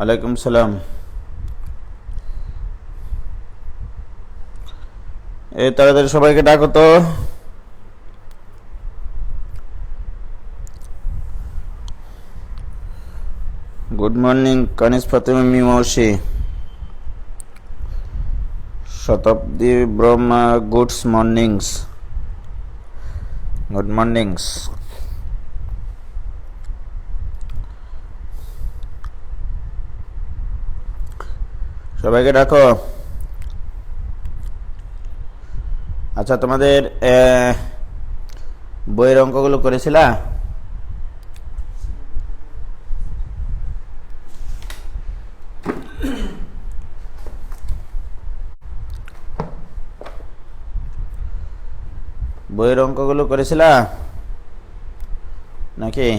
ওয়ালাইকুম সালাম। এই তাড়াতাড়ি সবাইকে ডাকো তো। গুড মর্নিং কানিস ফাতেমা মীমাংসী শতাব্দী Brahma goods mornings. Good mornings. সবাইকে ডাকো। আচ্ছা, তোমাদের বইয়ের অঙ্কগুলো করেছিলা? বইয়ের অঙ্কগুলো করেছিলা নাকি?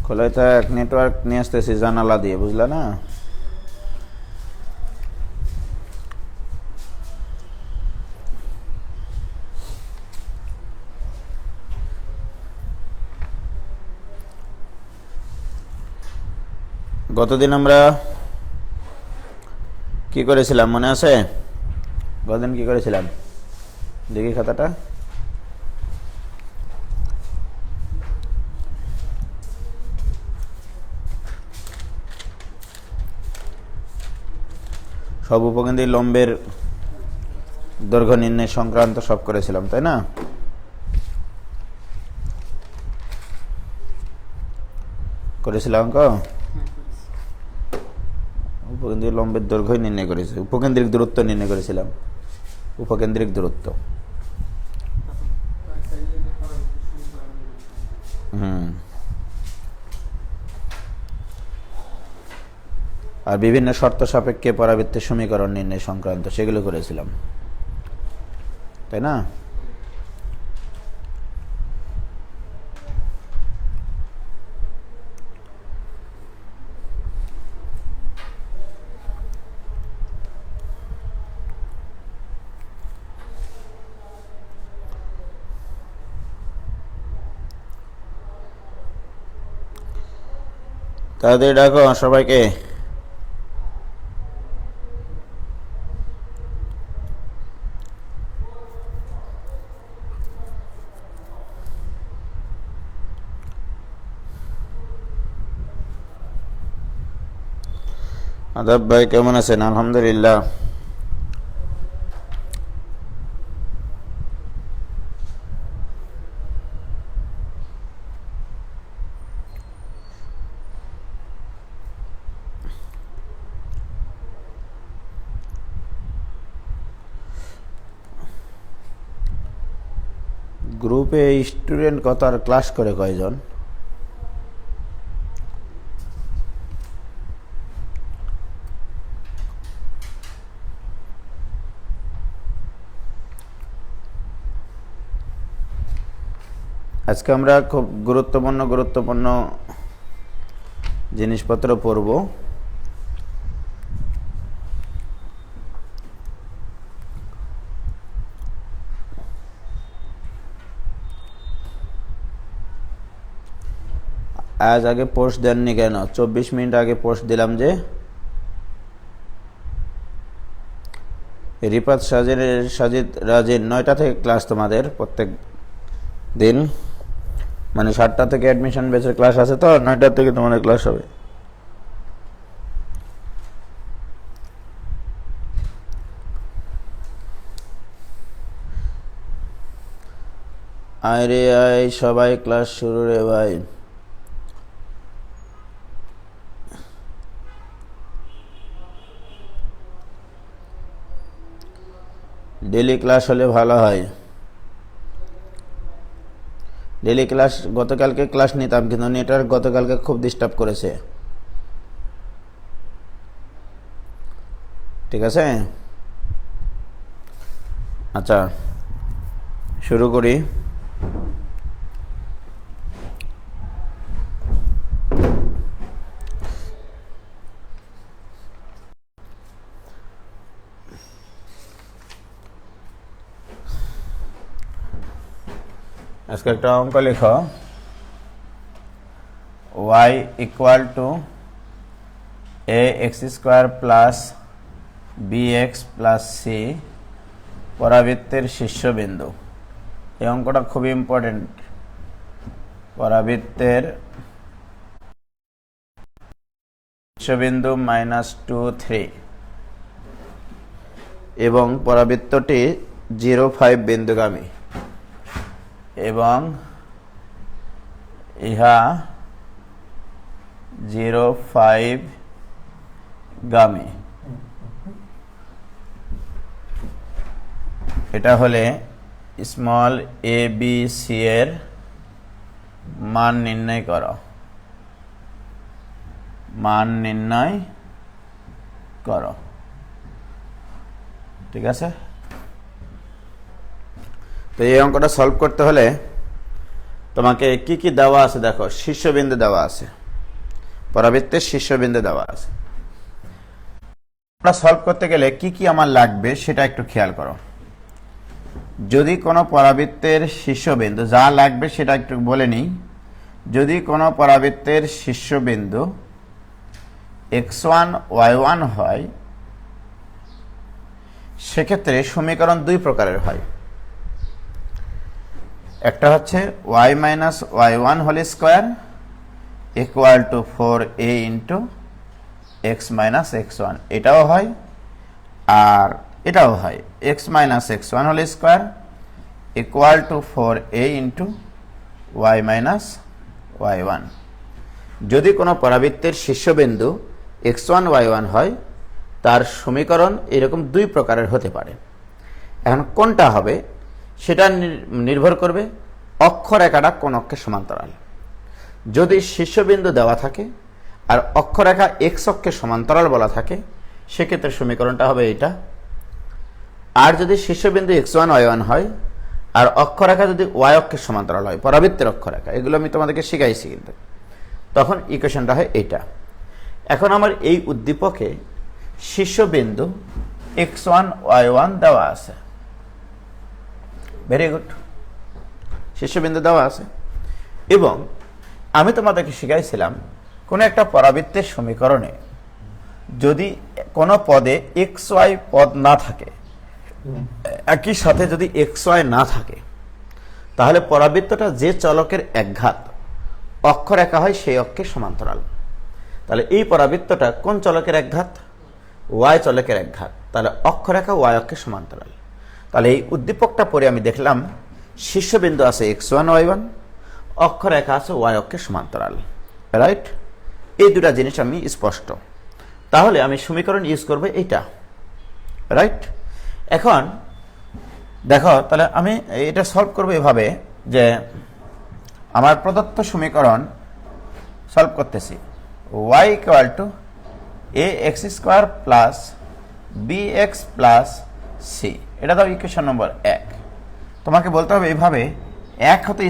খোলাই থাক, নেটওয়ার্ক নিয়ে আসতেছি জানালা দিয়ে, বুঝলা না? গতদিন আমরা কি করেছিলাম মনে আছে? গতদিন কি করেছিলাম দেখি খাতাটা। সব উপকেন্দ্রিক লম্বের দৈর্ঘ্য নির্ণয় সংক্রান্ত সব করেছিলাম, তাই না? করেছিলাম অঙ্ক। উপকেন্দ্রিক লম্বের দৈর্ঘ্য নির্ণয় করেছি, উপকেন্দ্রিক দূরত্ব নির্ণয় করেছিলাম। উপকেন্দ্রিক দূরত্ব। আর বিভিন্ন শর্ত সাপেক্ষে পরাবৃত্তের সমীকরণ নির্ণয় সংক্রান্ত সেগুলো করেছিলাম, তাই না? তাদের ডাকো সবাইকে। আদাব ভাই, কেমন আছেন? আলহামদুলিল্লাহ। গ্রুপে স্টুডেন্ট কত আর ক্লাস করে কয়জন? আজকে আমরা খুব গুরুত্বপূর্ণ জিনিসপত্র পড়ব। আজ আগে পোস্ট দেননি কেন? 24 মিনিট আগে পোস্ট দিলাম যে রিপাত সাজিদ রাজিন 9টা থেকে ক্লাস তোমাদের প্রত্যেক দিন, মানে 7টা থেকে অ্যাডমিশন বেচের ক্লাস আছে, তো 9টা থেকে তোমাদের ক্লাস হবে। আয় রে আয় সবাই, ক্লাস শুরু রে ভাই। ডেলি ক্লাস হলে ভালো হয়। ডেলি ক্লাস, গতকালকে ক্লাস নিতাম কিন্তু নেটওয়ার্ক গতকালকে খুব ডিস্টার্ব করেছে, ঠিক আছে? আচ্ছা, শুরু করি। আজকে একটা অঙ্ক লেখো, y equal two ax² plus bx plus c পরাবৃত্তের শীর্ষবিন্দু। এই অঙ্কটা খুবই ইম্পর্টেন্ট। পরাবৃত্তের শীর্ষবিন্দু -2, 3 এবং পরাবৃত্তটি 0, 5 বিন্দুগামী এবং ইহা 0, 5 গামী। এটা হলে স্মল এ বি সি এর মান নির্ণয় করো। মান নির্ণয় করো, ঠিক আছে? তো এই অঙ্কটা সলভ করতে হলে তোমাকে কি কি দেওয়া আছে দেখো। শীর্ষবিন্দু দেওয়া আছে, পরাবৃত্তের শীর্ষবিন্দু দেওয়া আছে। আমরা সলভ করতে গেলে কি কি আমার লাগবে সেটা একটু খেয়াল করো। যদি কোনো পরাবৃত্তের শীর্ষবিন্দু, যা লাগবে সেটা একটু বলে নিই। যদি কোনো পরাবৃত্তের শীর্ষবিন্দু x1 y1 হয়, সেক্ষেত্রে সমীকরণ দুই প্রকারের হয়। একটা হচ্ছে y minus y1 whole square equal to 4a into x minus x1, এটাও হয়। আর এটাও হয় x minus x1 whole square equal to 4a into y minus y1। যদি কোনো পরাবৃত্তের শীর্ষবিন্দু x1 y1 হয়, তার সমীকরণ এরকম দুই প্রকারের হতে পারে। এখন কোনটা হবে সেটা নির্ভর করবে অক্ষরেখাটা কোন অক্ষের সমান্তরাল। যদি শীর্ষবিন্দু দেওয়া থাকে আর অক্ষরেখা x অক্ষের সমান্তরাল বলা থাকে, সেক্ষেত্রে সমীকরণটা হবে এটা। আর যদি শীর্ষবিন্দু x1 y1 হয় আর অক্ষরেখা যদি y অক্ষের সমান্তরাল হয়, পরাবৃত্তের অক্ষরেখা, এগুলো আমি তোমাদেরকে শিখাইছি কিন্তু, তখন ইকুয়েশনটা হয় এটা। এখন আমার এই উদ্দীপকে শীর্ষবিন্দু x1 y1 দেওয়া আছে। ভেরি গুড, শীর্ষবিন্দু দেওয়া আছে। এবং আমি তোমাদেরকে শিখাইছিলাম কোনো একটা পরাবৃত্তের সমীকরণে যদি কোনো পদে xy পদ না থাকে, একই সাথে যদি xy না থাকে, তাহলে পরাবৃত্তটা যে চলকের একঘাত অক্ষরেখা হয় সেই অক্ষের সমান্তরাল। তাহলে এই পরাবৃত্তটা কোন চলকের একঘাত? y চলকের একঘাত। তাহলে অক্ষরেখা y অক্ষের সমান্তরাল। তাহলে এই উদ্দীপকটা পরে আমি দেখলাম শীর্ষবিন্দু আছে x1 y1, অক্ষরেখা আছে y অক্ষের সমান্তরাল, রাইট? এই দুটা জিনিস আমি স্পষ্ট। তাহলে আমি সমীকরণ ইউজ করব এইটা, রাইট? এখন দেখো, তাহলে আমি এটা সলভ করব এভাবে যে আমার প্রদত্ত সমীকরণ সলভ করতেছি। y equal two ax² plus bx plus c, এটা দাও ইকুয়েশন নম্বর 1। তোমাকে বলতে হবে এইভাবে, 1 হতে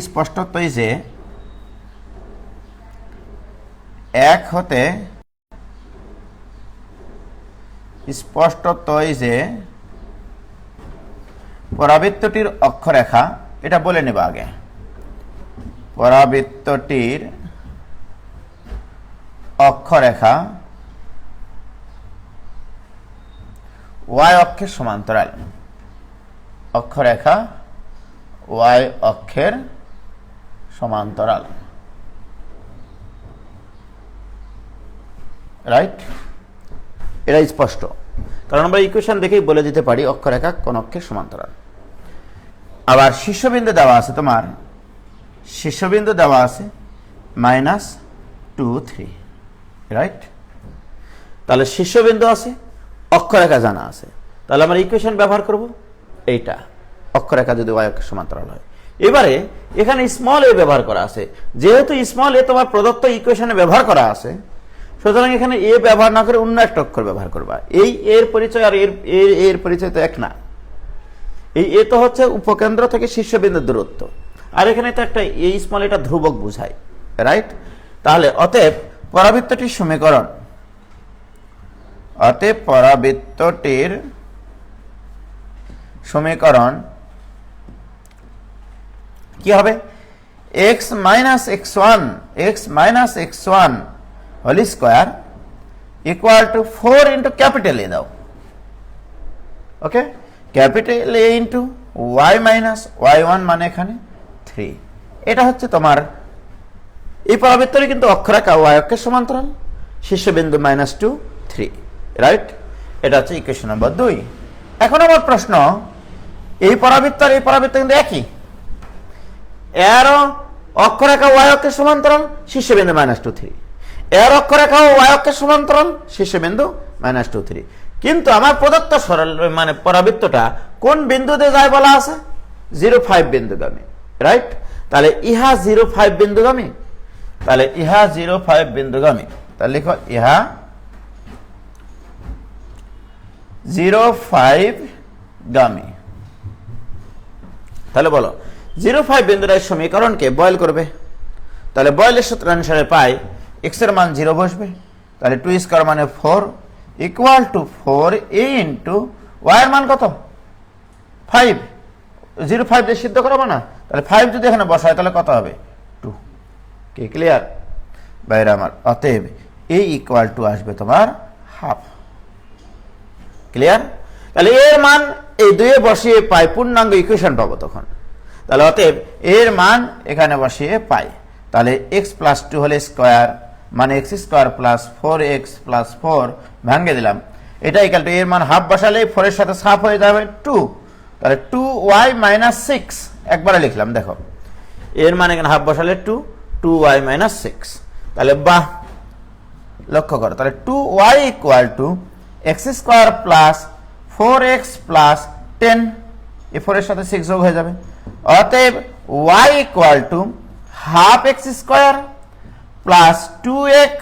স্পষ্টতই যে পরাবৃত্তটির অক্ষরেখা, এটা বলে নেব আগে, পরাবৃত্তটির অক্ষরেখা y অক্ষের সমান্তরাল। অক্ষরেখা y অক্ষের সমান্তরাল, রাইট? এটা স্পষ্ট, কারণ আমরা ইকুয়েশন দেখেই বলে দিতে পারি অক্ষরেখা কোন অক্ষের সমান্তরাল। আবার শীর্ষবিন্দু দেওয়া আছে, তোমার শীর্ষবিন্দু দেওয়া আছে -2, 3, রাইট? তাহলে শীর্ষবিন্দু আছে, অক্ষরেখা জানা আছে, তাহলে আমরা ইকুয়েশন ব্যবহার করব এইটা, অক্ষরেখা যদি y অক্ষের সমান্তরাল হয়। এবারে এখানে স্মল এ ব্যবহার করা আছে, যেহেতু স্মল এ তোমার প্রদত্ত ইকুয়েশনে ব্যবহার করা আছে, সুতরাং এখানে এ ব্যবহার না করে অন্য একটা অক্ষর ব্যবহার করবা। এই এর পরিচয় আর এর পরিচয় তো এক না। এই এ তো হচ্ছে উপকেন্দ্র থেকে শীর্ষবিন্দুর দূরত্ব, আর এখানে তো একটা এই স্মল, এটা ধ্রুবক বোঝায়, রাইট? তাহলে অতএব পরাবৃত্তটির সমীকরণ, কি হবে? x minus x1 whole square equal to 4 into capital A দাও, okay? Capital A into y minus y1 মানে এখানে 3। এটা হচ্ছে তোমার এই পরাবৃত্তটি কিন্তু অক্ষরেখা y অক্ষের সমান্তরাল, শীর্ষবিন্দু -2 3, রাইট? এটা হচ্ছে ইকুয়েশন নম্বর 2। এখন আমার প্রশ্ন, এই পরাবৃত্ত আর এই পরাবৃত্ত কিন্তু একই, এরও অক্ষরেখা y অক্ষের সমান্তরাল, শীর্ষবিন্দু -2 3, এর অক্ষরেখা y অক্ষের সমান্তরাল, শীর্ষবিন্দু -2 3। কিন্তু আমার প্রদত্ত সরল মানে পরাবৃত্তটা কোন বিন্দুতে যায় বলা আছে? 0,5 বিন্দুগামী, রাইট? তাহলে ইহা 0,5 বিন্দুগামী, তাহলে ইহা 0,5 বিন্দুগামী, তাহলে লিখো ইহা 0,5 গামী। তাহলে বলো 0,5 বিন্দুর সমীকরণকে বয়েল করবে, তাহলে বয়েলের সূত্র অনুসারে পাই x এর মান 0 বসবে, তাহলে 2 স্কয়ার মানে 4 equal to 4a into y এর মান কত? 5। 0,5 দিয়ে সিদ্ধ করাবো না, তাহলে 5 যদি এখানে বসায় তাহলে কত হবে? 2। কি ক্লিয়ার বাইরে আমার? অতএব a ইকুয়াল টু আসবে তোমার হাফ। ক্লিয়ার? তাহলে এর মান এই 2 এ বসিয়ে পাই, পূর্ণাঙ্গ ইকুয়েশন পাবো তখন। তাহলে অতএব এর মান এখানে বসিয়ে পাই, তাহলে x প্লাস 2 হোল স্কোয়ার মানে x square plus 4x plus 4 ভাঙে দিলাম, এটা ইকুয়াল টু এর মান হাফ বসালে 4 এর সাথে হাফ হয়ে যাবে 2, তাহলে 2y মাইনাস 6 একবারে লিখলাম। দেখো এর মান এখানে হাফ বসালে 2y মাইনাস 6, তাহলে বাহ, লক্ষ্য করো, তাহলে 2y equal to x square plus 4x plus 10, এই 4 এর সাথে 6 যোগ হয়ে যাবে। অতএব y equal to half x square plus 2x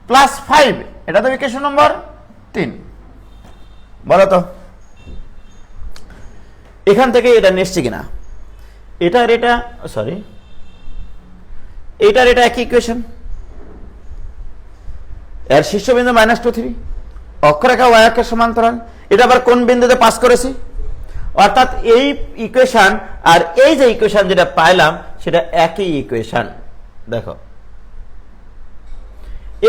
plus 5, এটা তো ইকুয়েশন নম্বর 3। বলো তো এখান থেকে এটা নিশ্চি কিনা? এটার এটা সরি এটার এটা একই ইকুয়েশন, এর শীর্ষবিন্দু -2 3, অক্ষরেখা y অক্ষের সমান্তরাল, এটা আবার কোন বিন্দুতে পাস করেছি? অর্থাৎ এই ইকুয়েশন আর এই যে ইকুয়েশন যেটা পাইলাম সেটা একই ইকুয়েশন। দেখো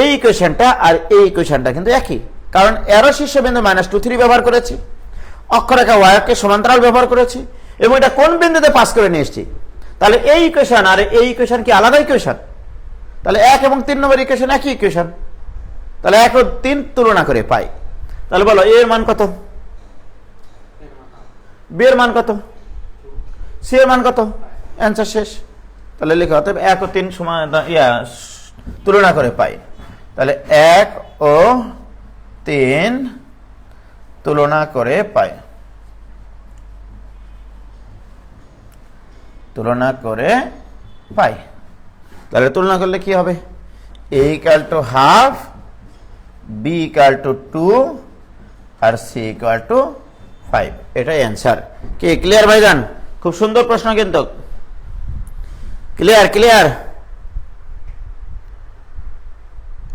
এই ইকুয়েশনটা আর এই ইকুয়েশনটা কিন্তু একই, কারণ এরও শীর্ষবিন্দু -2 3 ব্যবহার করেছি, অক্ষরেখা y অক্ষের সমান্তরাল ব্যবহার করেছি, এবং এটা কোন বিন্দুতে পাস করে নিয়ে এসেছি। তাহলে এই ইকুয়েশন আর এই ইকুয়েশন কি আলাদা ইকুয়েশন? তাহলে 1 এবং 3 নম্বর ইকুয়েশন একই ইকুয়েশন, তাহলে 1 ও 3 তুলনা করে পাই। তাহলে বলো এর মান কত, বি এর মান কত, সি এর মান কত? অ্যান্সার শেষ। তাহলে লিখো অতএব 1 ও 3 সমান তুলনা করে পাই, তাহলে 1 ও 3 তুলনা করে পাই, তুলনা করে পাই। তাহলে তুলনা করলে কি হবে? a equal to half, b equal to 2 আর c ইকুয়াল টু 5, এটাই অ্যান্সার। কি ক্লিয়ার ভাইজান? খুব সুন্দর প্রশ্ন কিন্তু, ক্লিয়ার ক্লিয়ার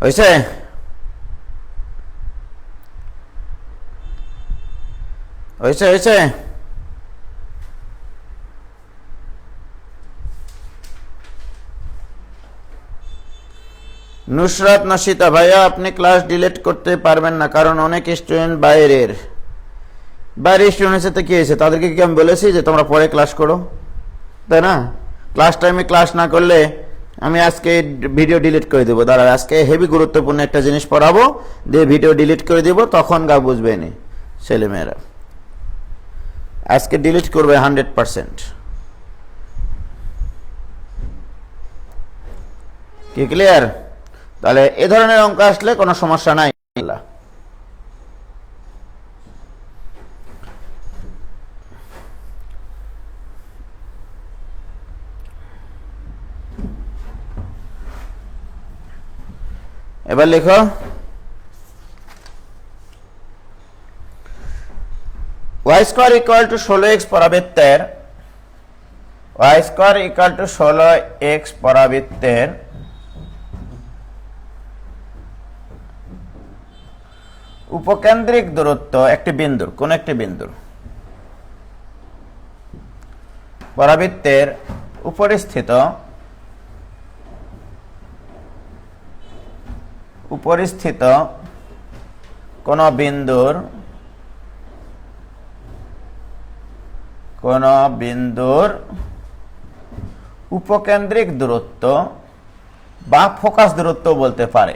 হয়েছে? হয়েছে হয়েছে নুসরাত নাশিতা ভাইয়া, আপনি ক্লাস ডিলিট করতে পারবেন না, কারণ অনেক স্টুডেন্ট বাইরের স্টুডেন্টের সাথে কি হয়েছে, তাদেরকে কি আমি বলেছি যে তোমরা পরে ক্লাস করো, তাই না? ক্লাস টাইমে ক্লাস না করলে আমি আজকে ভিডিও ডিলিট করে দেবো। দাঁড়া, আজকে হেভি গুরুত্বপূর্ণ একটা জিনিস পড়াবো, দিয়ে ভিডিও ডিলিট করে দিব, তখন গা বুঝবে নি ছেলেমেয়েরা। আজকে ডিলিট করবে 100%। কি ক্লিয়ার? তাহলে এ ধরনের অঙ্ক আসলে কোনো সমস্যা নাই। এবার লিখো y square equal two 16x পরাবৃত্তের y square equal two 16x পরাবৃত্তের উপকেন্দ্রিক দূরত্ব একটি বিন্দুর কোন একটি বিন্দুর পরাবৃত্তের উপরিস্থিত কোন বিন্দুর উপকেন্দ্রিক দূরত্ব বা ফোকাস দূরত্ব বলতে পারে,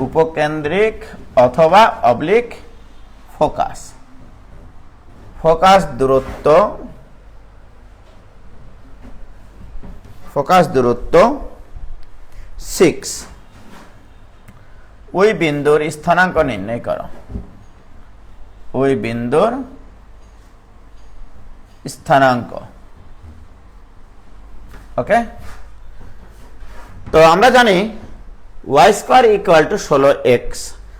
উপকেন্দ্রিক অথবা অবলিক ফোকাস দূরত্ব 6, ওই বিন্দুর স্থানাঙ্ক নির্ণয় করো। ওই বিন্দুর স্থানাঙ্ক। ওকে, তো আমরা জানি y square equal two 16x।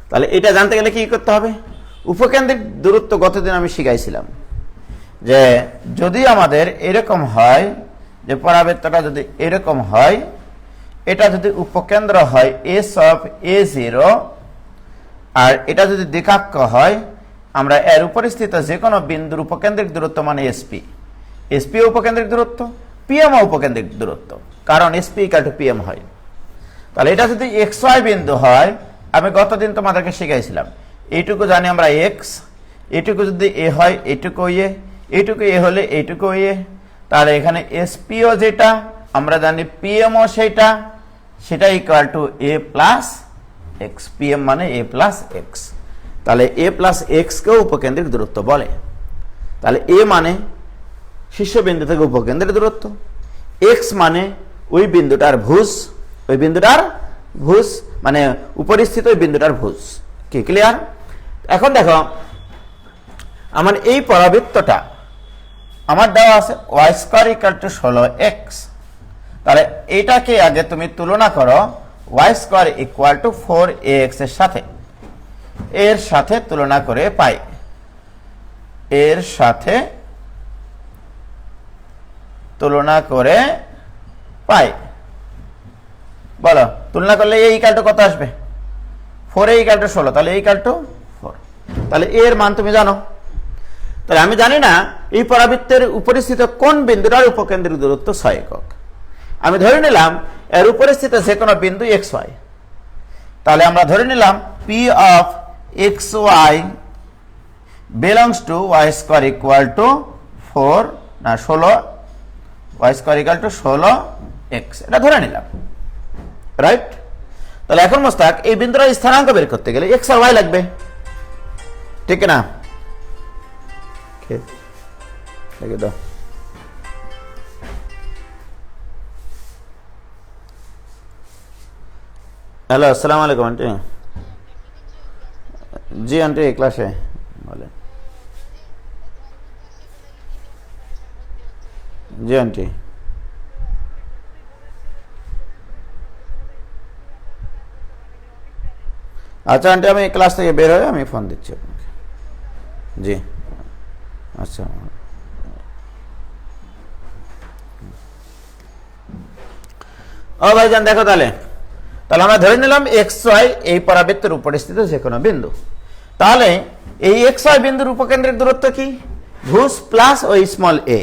তাহলে এটা জানতে গেলে কি করতে হবে? উপকেন্দ্রিক দূরত্ব গতদিন আমি শিখাইছিলাম যে যদি আমাদের এরকম হয়, যে পরাবৃত্তটা যদি এরকম হয়, এটা যদি উপকেন্দ্র হয় s অফ a0 আর এটা যদি দ্বিকাক্ষ হয়, আমরা এর উপরিস্থিত যে কোনো বিন্দুর উপকেন্দ্রিক দূরত্ব মানে sp উপকেন্দ্রিক দূরত্ব, pm উপকেন্দ্রিক দূরত্ব, কারণ sp ইকুয়াল টু pm হয়। তাহলে এটা যদি xy বিন্দু হয়, আমি গতদিন তোমাদেরকে শিখাইছিলাম এইটুকু জানি আমরা x, এইটুকু যদি a হয় এইটুকু a, এইটুকু a হলে এইটুকু a, তাহলে এখানে sp যেটা আমরা জানি pm সেটা equal to a plus x, pm মানে a প্লাস x। তাহলে a প্লাস x কেও উপকেন্দ্রিক দূরত্ব বলে। তাহলে a মানে শীর্ষবিন্দু থেকে উপকেন্দ্রিক দূরত্ব, x মানে ওই বিন্দুটার ভুজ মানে উপরিস্থিত ওই বিন্দুটার ভুজ। কি ক্লিয়ার? এখন দেখো আমার এই পরাবৃত্তটা আমার দেওয়া আছে y square equal two 16x। তাহলে এটাকে আগে তুমি তুলনা করো y square equal to 4ax এর সাথে তুলনা করে পাই, বলো তুলনা করলে a ইকুয়াল টু কত আসবে? 4a ইকুয়াল টু 16, তাহলে a ইকুয়াল টু 4। তাহলে এর মান তুমি জানো। তাহলে আমি জানি না এই পরাবৃত্তের উপরিস্থিত কোন বিন্দুটার উপকেন্দ্রিক দূরত্ব 6 একক। আমি ধরে নিলাম এর উপরিস্থিত যে কোনো বিন্দু xy। তাহলে আমরা ধরে নিলাম p of xy belongs to y square equal two 16 y square equal two 16x, এটা ধরে নিলাম, রাইট? তাহলে এখন মোস্তাক এই বিন্দুটার স্থানাঙ্ক বের করতে গেলে x আর y লাগবে, ঠিক না? লিখে দাও। হ্যালো, আসসালামু আলাইকুম আন্টি। জি আন্টি ক্লাসে বলেন। জি আন্টি। আচ্ছা আন্টি, আমি ক্লাস থেকে বের হয়ে আমি ফোন দিচ্ছি আপনাকে। জি আচ্ছা। ও ভাইজান দেখো, তাহলে আমরা ধরে নিলাম xy এই পরাবৃত্তের উপরিস্থিত যে কোনো বিন্দু। তাহলে এই xy বিন্দুর উপকেন্দ্রিক দূরত্ব কি? ভুজ প্লাস ওই স্মল a।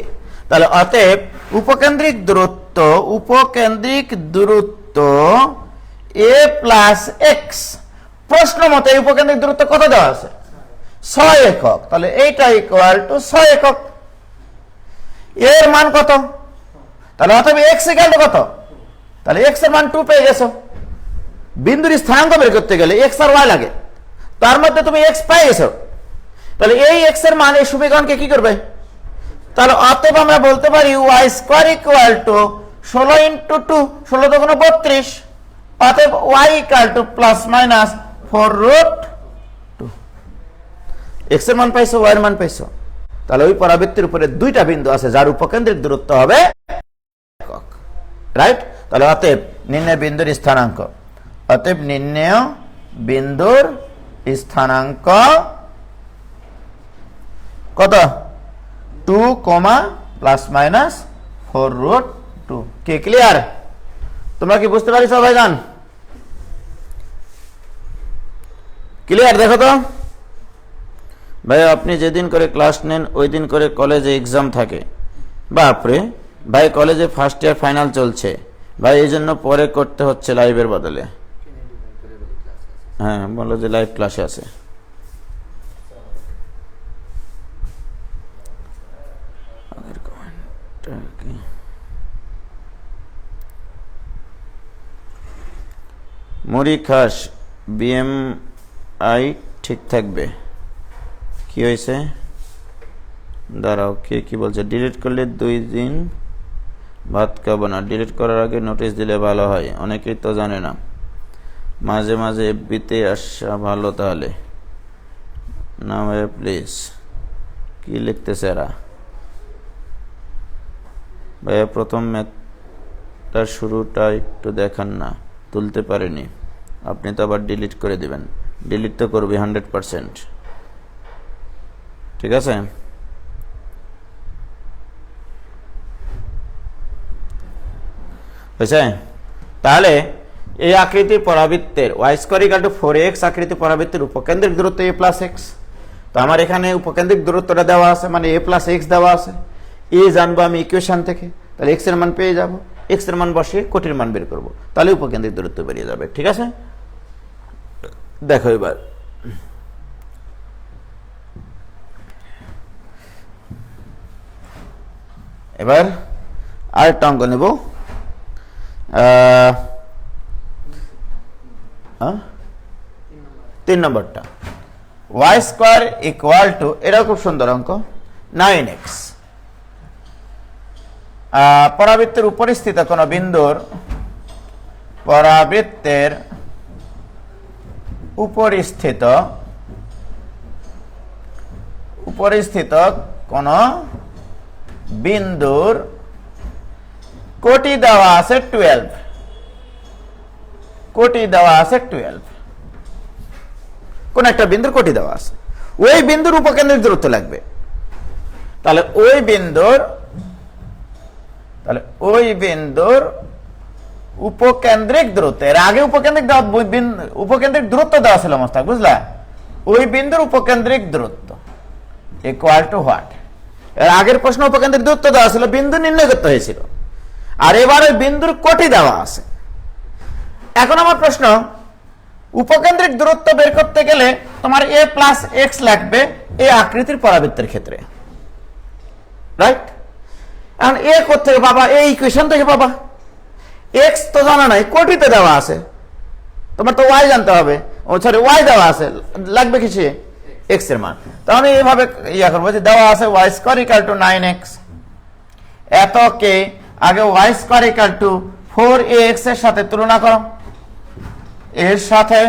তাহলে অতএব উপকেন্দ্রিক দূরত্ব a প্লাস x। প্রশ্ন মতে এই উপকেন্দ্রিক দূরত্ব কত দেওয়া আছে? 6 একক। তাহলে এইটা ইকুয়াল টু 6 একক। এর মান কত? তাহলে অতএব x ইকুয়াল টু কত? তাহলে x এর মান 2 পেয়ে গেছো। বিন্দুর স্থানাঙ্ক বের করতে গেলে x আর y লাগে, তার মধ্যে তুমি x পেয়ে গেছো। তাহলে এই x এর মান এই সমীকরণকে কি করবে? তাহলে অতএব আমরা বলতে পারি y square equal two 16 into 2, 16 × 32। অতএব y equal two plus minus 4√2। x এর মান পাইছো, y এর মান পাইছো। তাহলে ওই পরাবৃত্তের উপরে দুইটা বিন্দু আছে যার উপকেন্দ্রিক দূরত্ব হবে একক, রাইট? তাহলে অতএব নিম্নের বিন্দুর স্থানাঙ্ক অতএব নির্ণেয় বিন্দুর স্থানাঙ্ক কত 2, ±4√2। কি ক্লিয়ার? তোমরা কি বুঝতে পারিস ভাইজান? ক্লিয়ার? দেখো তো ভাই, আপনি যেদিন করে ক্লাস নেন ওই দিন করে কলেজে এক্সাম থাকে। বাপরে ভাই, কলেজে ফার্স্ট ইয়ার ফাইনাল চলছে ভাই, এই জন্য পরে করতে হচ্ছে লাইভের বদলে। হ্যাঁ, বলো যে লাইভ ক্লাসে আছে। মুড়ি খাস, BMI ঠিক থাকবে। কি হয়েছে? দাঁড়াও, কে কি বলছে? ডিলিট করলে 2 দিন ভাত খাবো না। ডিলিট করার আগে নোটিশ দিলে ভালো হয়, অনেকেই তো জানে না। মাঝে মাঝে এফবিতে আসা ভালো। তাহলে না ভাইয়া প্লিজ। কি লিখতেছে এরা? ভাইয়া প্রথম ম্যাথটার শুরুটা একটু দেখান না, তুলতে পারিনি। আপনি তো আবার ডিলিট করে দিবেন। ডিলিট তো করবি 100%। ঠিক আছে? হয়েছে? তাহলে এই আকৃতির পরাবৃত্তের y² 4x আকৃতির পরাবৃত্তের উপকেন্দ্রিক দূরত্ব a + x। তো আমার এখানে উপকেন্দ্রিক দূরত্বটা দেওয়া আছে, মানে a + x দেওয়া আছে। a জানবো আমি ইকুয়েশন থেকে, তাহলে x এর মান পেয়ে যাব। x এর মান বসিয়ে কোটির মান বের করব, তাহলে উপকেন্দ্রিক দূরত্ব বেরিয়ে যাবে। ঠিক আছে? দেখো এবার আরেকটা অঙ্ক নেব। 3 নম্বরটা y², এটাও খুব সুন্দর অঙ্ক, 9x। পরাবৃত্তের উপরিস্থিত কোন বিন্দুর পরাবৃত্তের উপরিস্থিত কোন বিন্দুর কোটি দেওয়া আছে 12। কোটি দেওয়া আছে 12। কোন একটা বিন্দুর কোটি দেওয়া আছে, ওই বিন্দুর উপকেন্দ্রিক দূরত্ব লাগবে। তাহলে ওই বিন্দুর উপকেন্দ্রিক দূরত্ব, এর আগে উপকেন্দ্রিক দূরত্ব দেওয়া ছিল মোস্তাক, বুঝলা? ওই বিন্দুর উপকেন্দ্রিক দূরত্ব ইকুয়াল টু হোয়াট? এর আগের প্রশ্ন উপকেন্দ্রিক দূরত্ব দেওয়া ছিল, বিন্দু নির্ণয় করতে হয়েছিল। আর এবার ওই বিন্দুর কোটি দেওয়া আছে। এখন আমার প্রশ্ন, উপকেন্দ্রিক দূরত্ব বের করতে গেলে তোমার a + x লাগবে এই আকৃতির পরাবৃত্তের ক্ষেত্রে, রাইট? এখন a কোত্থেকে পাবা? এই ইকুয়েশন থেকে পাবা। x তো জানা নাই, কোটিতে দেওয়া আছে, তোমার তো y জানতে হবে। ও সরি, y দেওয়া আছে, লাগবে কিসে? x এর মান। তাহলে এইভাবে ইয়া করবো যে দেওয়া আছে y² 9x, এতকে আগে y² 4ax এর সাথে তুলনা করো, এর সাথে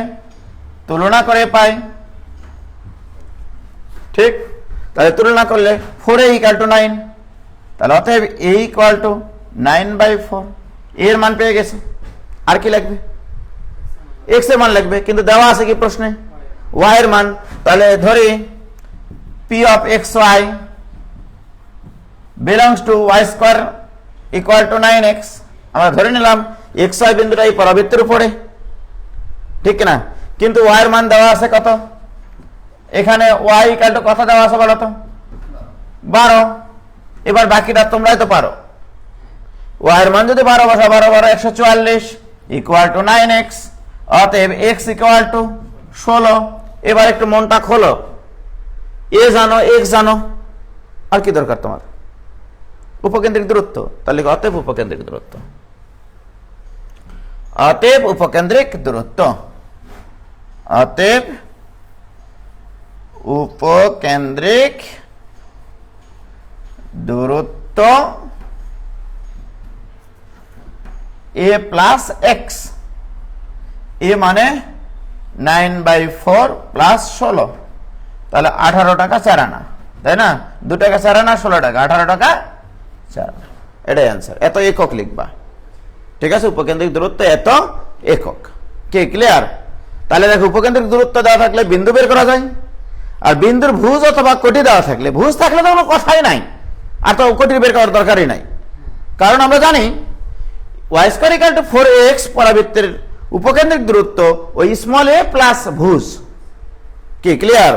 তুলনা করে পাই। ঠিক? তাহলে তুলনা করলে 4a = 9, তাহলে অতএব a = 9/4। এর মান পেয়ে গেছে। আর কি লাগবে? x এর মান লাগবে, কিন্তু দেওয়া আছে কি প্রশ্নে? y এর মান। তাহলে ধরি p of xy belongs to y² = 9x। আমরা ধরে নিলাম xy বিন্দুটা এই পরাবৃত্তের উপরে, ঠিক না? কিন্তু y এর মান দেওয়া আছে কত? এখানে y = কত দেওয়া আছে বলো তো? 12। এবার বাকিটা তোমরাই তো পারো। y এর মান যদি 12 বসা, 12 12 144 = 9x। অতএব x = 16। এবার একটু মনটা খোলো, a জানো, x জানো, আর কি দরকার তোমার? উপকেন্দ্রিক দূরত্ব। তাহলে অতএব উপকেন্দ্রিক দূরত্ব, অতএব উপকেন্দ্রিক দূরত্ব, অতএব উপকেন্দ্রিক দূরত্ব a + x। a মানে 9/4 + 16, তাহলে 18 টাকা 4 আনা, তাই না? 2 টাকা 4 আনা 16 টাকা, 18 টাকা 4 আনা। এটাই অ্যান্সার। এত একক লিখবা। ঠিক আছে? উপকেন্দ্রিক দূরত্ব এত একক। কে ক্লিয়ার? তাহলে দেখো উপকেন্দ্রিক দূরত্ব দেওয়া থাকলে বিন্দু বের করা যায়, আর বিন্দুর ভুজ অথবা কোটি দেওয়া থাকলে, ভুজ থাকলে তো কোনো কথাই নাই, আর তো কোটি বের করার দরকারই নাই, কারণ আমরা জানি y square equal to 4x পরাবৃত্তের উপকেন্দ্রিক দূরত্ব ওই স্মল a প্লাস ভুজ। কি ক্লিয়ার?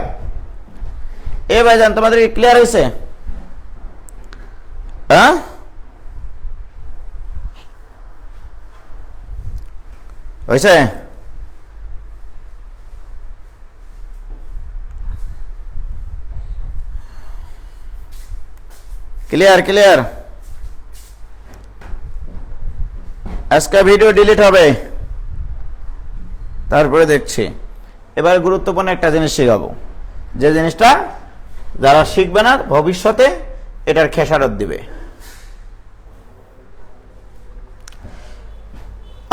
এ ভাইজান তোমাদের ক্লিয়ার হয়েছে? হ্যাঁ, হয়েছে? Clear clear? আজকে ভিডিও ডিলিট হবে, তারপরে দেখছি। এবার গুরুত্বপূর্ণ একটা জিনিস শেখাবো, যে জিনিসটা যারা শিখবে না ভবিষ্যতে এটার খেসারত দিবে।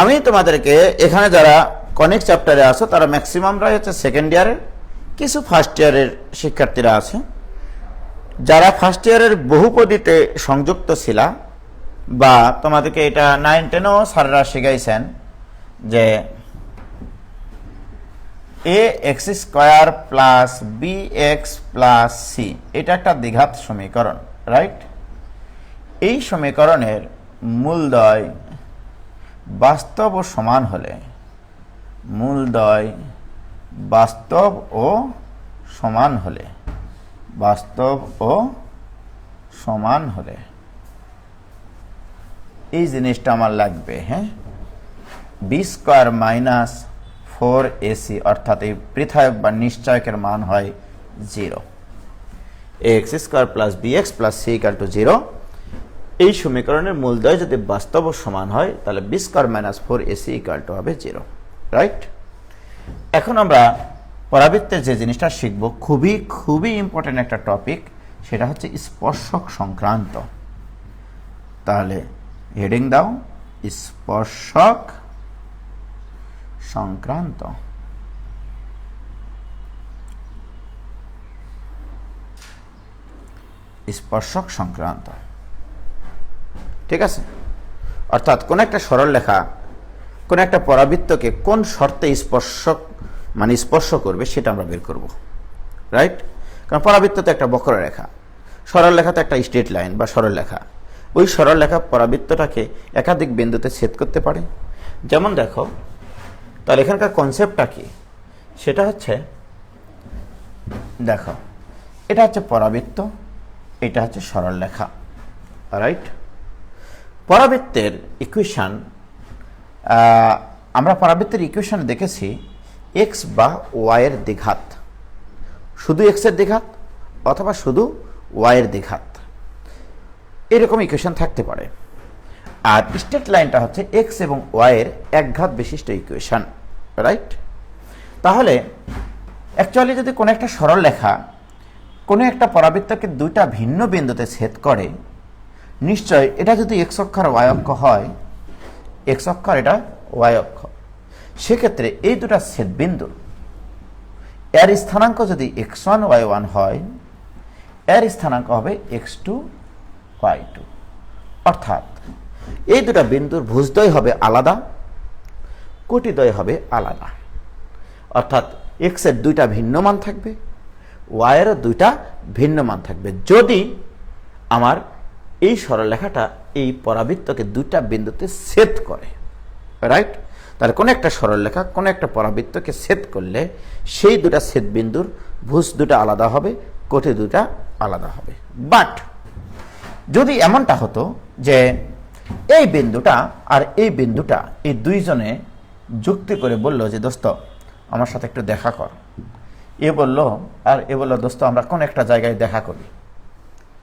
আমি তোমাদেরকে এখানে যারা কনিক চ্যাপ্টারে আছো তারা ম্যাক্সিমামরা হচ্ছে সেকেন্ড ইয়ারের, কিছু ফার্স্ট ইয়ারের শিক্ষার্থীরা আছে। যারা ফার্স্ট ইয়ারের বহুপদীতে সংযুক্ত ছিলা, বা তোমাদেরকে এটা 9-10-ও স্যাররা শিখাইছেন যে ax² plus bx plus c, এটা একটা দ্বিঘাত সমীকরণ, রাইট? এই সমীকরণের মূলদ্বয় বাস্তব ও সমান হলে, মূলদ্বয় বাস্তব ও সমান হলে, বাস্তব ও সমান হলে এই জিনিসটা আমার লাগবে। হ্যাঁ, b² মাইনাস 4ac, অর্থাৎ এই পৃথক বা নিশ্চয়কের মান হয় 0। ax² plus bx plus c equal to 0। এই সমীকরণের মূলদ্বয় যদি বাস্তব ও সমান হয় তাহলে b² minus 4ac equal to হবে 0, রাইট? এখন আমরা পরাবৃত্তের যে জিনিসটা শিখব, খুবই খুবই ইম্পর্টেন্ট একটা টপিক, সেটা হচ্ছে স্পর্শক সংক্রান্ত। তাহলে হেডিং দাও, স্পর্শক সংক্রান্ত। স্পর্শক সংক্রান্ত, ঠিক আছে? অর্থাৎ কোন একটা সরলরেখা কোন একটা পরাবৃত্তকে কোন শর্তে স্পর্শক মানে স্পর্শ করবে সেটা আমরা বের করব, রাইট? কারণ পরাবৃত্ত তো একটা বক্ররেখা, সরলরেখা তো একটা স্ট্রেট লাইন বা সরলরেখা। ওই সরলরেখা পরাবৃত্তটাকে একাধিক বিন্দুতে ছেদ করতে পারে। যেমন দেখো, তাহলে এখানকার কনসেপ্টটা কি? সেটা হচ্ছে, দেখো, এটা হচ্ছে পরাবৃত্ত, এটা হচ্ছে সরলরেখা, রাইট? পরাবৃত্তের ইকুয়েশন, আমরা পরাবৃত্তের ইকুয়েশন দেখেছি এক্স বা ওয়াই এর দ্বিঘাত, শুধু এক্স এর দ্বিঘাত অথবা শুধু ওয়াই এর দ্বিঘাত, এরকম ইকুয়েশন থাকতে পারে। আর স্ট্রেট লাইনটা হচ্ছে এক্স এবং ওয়াই এর একঘাত বিশিষ্ট ইকুয়েশন, রাইট? তাহলে অ্যাকচুয়ালি যদি কোনো একটা সরলরেখা কোনো একটা পরাবৃত্তকে দুইটা ভিন্ন বিন্দুতে ছেদ করে, নিশ্চয় এটা যদি এক্স অক্ষ আর ওয়াই অক্ষ হয়, এক্স অক্ষ আর এটা ওয়াই অক্ষ, সেক্ষেত্রে এই দুটা ছেদ বিন্দু এর স্থানাঙ্ক যদি x1 y1 হয়, এর স্থানাঙ্ক হবে x2 y2। অর্থাৎ এই দুটা বিন্দুর ভুজদ্বয় হবে আলাদা, কোটিদ্বয় হবে আলাদা। অর্থাৎ x এর দুইটা ভিন্ন মান থাকবে, y এরও দুইটা ভিন্ন মান থাকবে, যদি আমার এই সরলরেখাটা এই পরাবৃত্তকে দুইটা বিন্দুতে ছেদ করে, রাইট? তাহলে কোন একটা সরলরেখা কোন একটা পরাবৃত্তকে ছেদ করলে সেই দুটা ছেদ বিন্দুর ভুজ দুটা আলাদা হবে, কোটি দুটা আলাদা হবে। বাট যদি এমনটা হতো যে এই বিন্দুটা আর এই বিন্দুটা এই দুইজনে যুক্তি করে বলল যে দোস্ত আমার সাথে একটু দেখা কর, এ বলল আর এ বলল দোস্ত আমরা কোন একটা জায়গায় দেখা করি,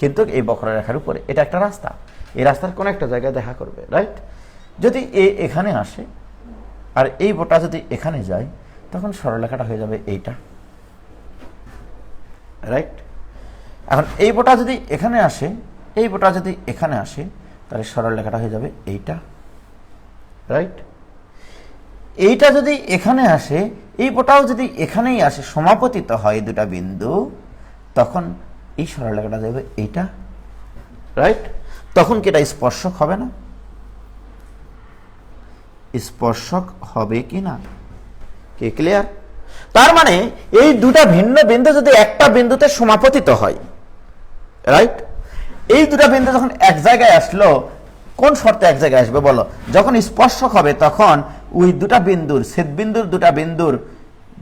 কিন্তু এই বক্ররেখার উপরে এটা একটা রাস্তা, এই রাস্তার কোন একটা জায়গায় দেখা করবে, রাইট? যদি এ এখানে আসে আর এই বোটা যদি এখানে যায়, তখন সরলরেখাটা হয়ে যাবে এইটা, রাইট? এখন এই বোটা যদি এখানে আসে, এই বোটা যদি এখানে আসে, তাহলে সরলরেখাটা হয়ে যাবে এইটা, রাইট? এইটা যদি এখানে আসে, এই বোটাও যদি এখানেই আসে, সমাপতিত হয় দুটা বিন্দু, তখন এই সরলরেখাটা যাবে এইটা, রাইট? তখন কি এটা স্পর্শক হবে না? স্পর্শক হবে কি না? কি ক্লিয়ার? তার মানে এই দুটা ভিন্ন বিন্দু যদি একটা বিন্দুতে সমাপতিত হয়, রাইট, এই দুটা বিন্দু যখন এক জায়গায় আসলো, কোন শর্তে এক জায়গায় আসবে বলো? যখন স্পর্শক হবে তখন ওই দুটা বিন্দুর ছেদবিন্দুর দুটা বিন্দুর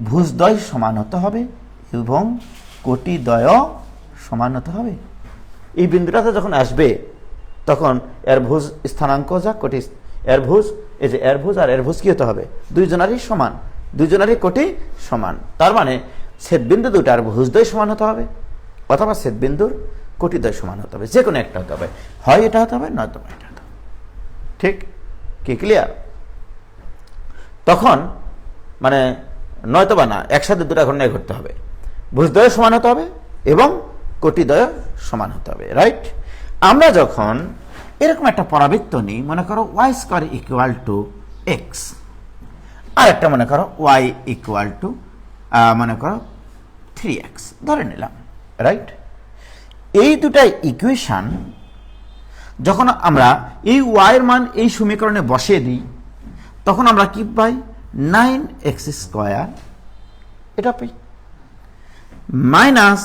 ভুজদ্বয় সমান হতে হবে এবং কোটিদ্বয় সমান হতে হবে। এই বিন্দুটাতে যখন আসবে তখন এর ভুজ স্থানাঙ্ক যা কোটি, এর ভুজ, এই যে এর ভুজ আর এর ভুজ কি হতে হবে? দুইজনারই সমান, দুইজনারই কোটি সমান। তার মানে ছেদবিন্দু দুটার ভুজদ্বয় সমান হতে হবে অথবা ছেদবিন্দুর কোটিদ্বয় সমান হতে হবে, যে কোনো একটা হতে হবে, হয় এটা হতে হবে নয়তো এটা হতে হবে। ঠিক কি ক্লিয়ার? তখন মানে নয়তোবা না, একসাথে দুটা ঘটনা ঘটতে হবে, ভুজদ্বয় সমান হতে হবে এবং কোটিদ্বয় সমান হতে হবে, রাইট? আমরা যখন এরকম একটা পরাবৃত্ত নিই, মনে করো Y square equal to X, আর একটা মনে করো ওয়াই ইকুয়াল টু মনে করো 3x ধরে নিলাম, রাইট? এই দুটা ইকুয়েশন যখন আমরা এই ওয়াই এর মান এই সমীকরণে বসিয়ে দিই তখন আমরা কি পাই? 9x স্কোয়ার এটা পাই, মাইনাস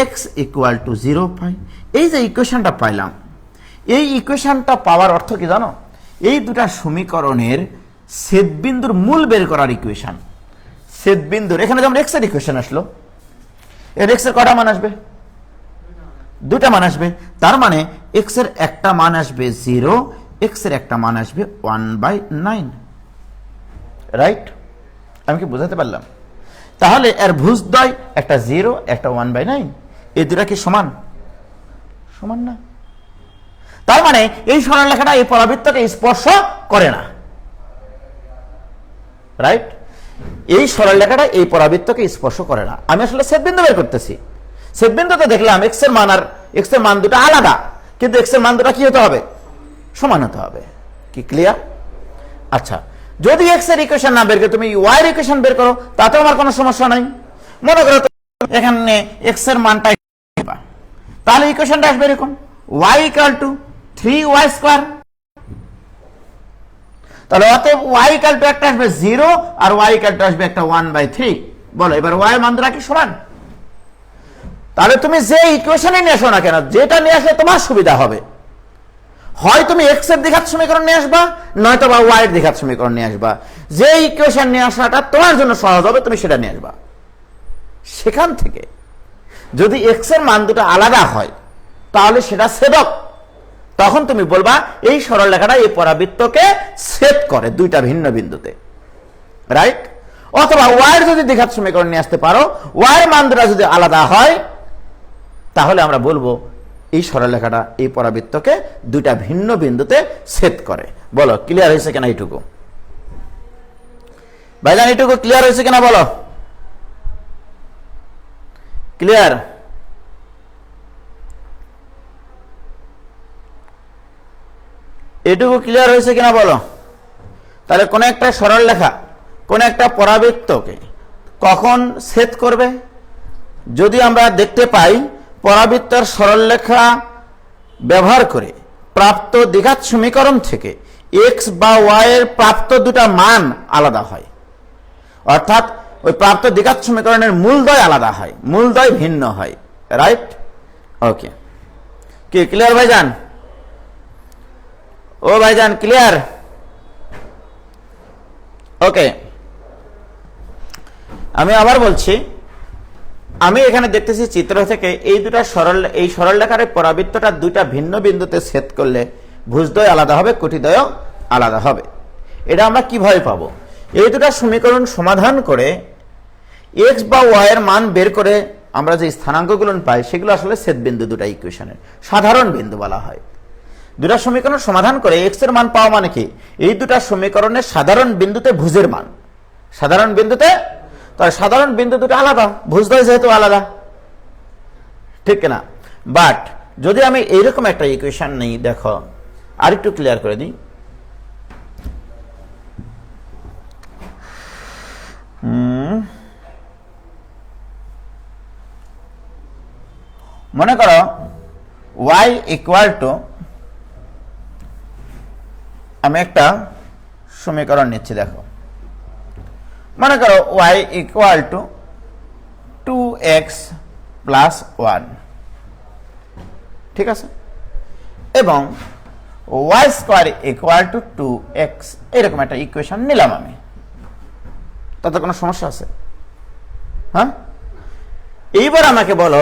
এক্স ইকুয়াল টু 0 পাই। এই যে ইকুয়েশনটা পাইলাম, এই ইকুয়েশনটা পাওয়ার অর্থ কি জানো? এই দুটা সমীকরণের ছেদবিন্দুর মূল বের করার ইকুয়েশন। ছেদবিন্দুর এখানে যেমন এক্স এর ইকুয়েশন আসলো, এর এক্স এর কটা মান আসবে? দুটা মান আসবে। তার মানে এক্স এর একটা মান আসবে 0, এক্স এর একটা মান আসবে 1/9, রাইট? আমি কি বোঝাতে পারলাম? তাহলে এর ভুজদ্বয় একটা 0 একটা 1/9, এই দুটা কি সমান? সমান না। তার মানে এই সরলরেখাটা এই পরাবৃত্তকে স্পর্শ করে না, রাইট? এই সরলরেখাটা এই পরাবৃত্তকে স্পর্শ করে না। আমি আসলে ছেদবিন্দু বের করতেছি, ছেদবিন্দুতে দেখলাম এক্স এর মান আর এক্স এর মান দুটো আলাদা, কিন্তু এক্স এর মান দুটো কি হতে হবে? সমান হতে হবে। কি ক্লিয়ার? আচ্ছা, যদি এক্স এর ইকুয়েশন না বের করে তুমি ওয়াই এর ইকুয়েশন বের করো তাতেও আমার কোনো সমস্যা নাই। মনে করো এখানে এক্স এর মানটা, তাহলে ইকুয়েশনটা আসবে এরকম, Y equal to 3y square. তাহলে অতএব ওয়াই ইকুয়াল টু একটা আসবে 0 আর ওয়াই ইকুয়াল টু আসবে একটা 1/3। বলো এবার ওয়াই এর মান দুটো কি সমান? তাহলে তুমি যে ইকুয়েশনে নিয়ে আসো না কেন, যেটা নিয়ে আসলে তোমার সুবিধা হবে, হয় তুমি এক্স এর দ্বিঘাত সমীকরণ নিয়ে আসবা, নয়তো বা ওয়াই এর দ্বিঘাত সমীকরণ নিয়ে আসবা। যে ইকুয়েশন নিয়ে আসাটা তোমার জন্য সহজ হবে তুমি সেটা নিয়ে আসবা। সেখান থেকে যদি এক্স এর মান দুটো আলাদা হয় তাহলে সেটা ছেদক, তখন তুমি বলবা এই সরলরেখাটা এই পরাবৃত্তকে ছেদ করে দুইটা ভিন্ন বিন্দুতে, রাইট? অথবা ওয়াই এর যদি দ্বিঘাত সমীকরণ নিয়ে আসতে পারো, ওয়াই এর মান দুটো যদি আলাদা হয় তাহলে আমরা বলবো এই সরলরেখাটা এই পরাবৃত্তকে দুইটা ভিন্ন বিন্দুতে ছেদ করে। বলো ক্লিয়ার হয়েছে কিনা এইটুকু? ভাইজান এইটুকু ক্লিয়ার হয়েছে কিনা বলো? ক্লিয়ার? এটুকু ক্লিয়ার হয়েছে কিনা বলো? তাহলে কোন একটা সরলরেখা কোন একটা পরাবৃত্তকে কখন ছেদ করবে? যদি আমরা দেখতে পাই পরাবৃত্তের সরলরেখা ব্যবহার করে প্রাপ্ত দ্বিঘাত সমীকরণ থেকে এক্স বা ওয়াই এর প্রাপ্ত দুটা মান আলাদা হয়, অর্থাৎ ওই প্রাপ্ত দ্বিঘাত সমীকরণের মূলদ্বয় আলাদা হয়, মূলদ্বয় ভিন্ন হয়, রাইট? ওকে, কি ক্লিয়ার ভাইজান? ও ভাইজান ক্লিয়ার? ওকে, আমি আবার বলছি, আমি এখানে দেখতেছি চিত্র থেকে এই সরলরেখার পরাবৃত্তটা দুইটা ভিন্ন বিন্দুতে ছেদ করলে ভুজদ্বয় আলাদা হবে, কোটিদ্বয় আলাদা হবে। এটা আমরা কিভাবে পাবো? এই দুটা সমীকরণ সমাধান করে এক্স বা ওয়াই এর মান বের করে আমরা যে স্থানাঙ্কগুলো পাই সেগুলো আসলে ছেদবিন্দু দুটা ইকুয়েশনের সাধারণ বিন্দু বলা হয়। দুটা সমীকরণ সমাধান করে এক্স এর মান পাওয়া মানে কি? এই দুটা সমীকরণের সাধারণ বিন্দুতে ভুজের মান, সাধারণ বিন্দুতে, তার সাধারণ বিন্দু দুটো আলাদা, ভুজদ্বয় যেহেতু আলাদা, ঠিক না? বাট যদি আমি এইরকম একটা ইকুয়েশন নেই, দেখো আরেকটু ক্লিয়ার করে দিই। মনে করো ওয়াই ইকুয়াল টু, আমি একটা সমীকরণ নিচ্ছি, দেখো মনে করো y equal two 2x plus 1, ঠিক আছে, এবং y square equal two 2x, এরকম একটা ইকুয়েশন নিলাম আমি। তাতে কোনো সমস্যা আছে? হ্যাঁ, এইবার আমাকে বলো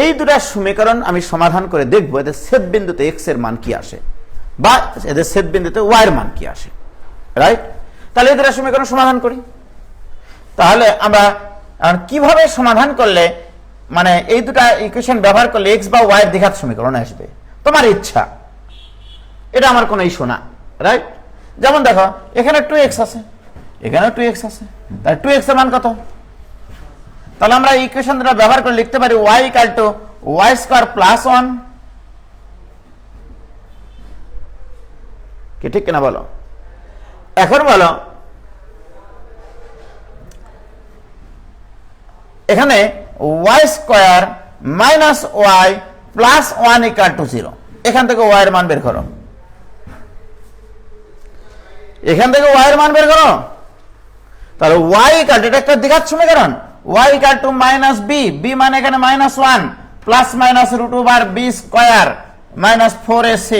এই দুটা সমীকরণ আমি সমাধান করে দেখবো এদের ছেদ বিন্দুতে x এর মান কি আসে বা এদের ছেদ বিন্দুতে y এর মান কি আসে, রাইট? তাহলে এই দুটা সমীকরণ সমাধান করি। তাহলে আমরা কিভাবে সমাধান করলে মানে এই দুটা ইকুয়েশন ব্যবহার করলে x বা y এর দ্বিঘাত সমীকরণ আসবে, তোমার ইচ্ছা, এটা আমার কোনো ইস্যু না, রাইট? যেমন দেখো এখানে 2x আছে, এখানেও 2x আছে, তাহলে 2x এর মান কত? তাহলে আমরা ইকুয়েশন দুটো ব্যবহার করে লিখতে পারি y equal two y square plus 1, কি ঠিক কিনা বলো? এখন বলো এখানে y square minus y plus 1 equal to 0, এখান থেকে y এর মান বের করো, এখান থেকে y এর মান বের করো। তাহলে y ইকুয়াল টু, এটা একটা দ্বিঘাত সমীকরণ, y equal to minus b, b মানে এখানে minus 1 plus minus root over b square minus 4ac,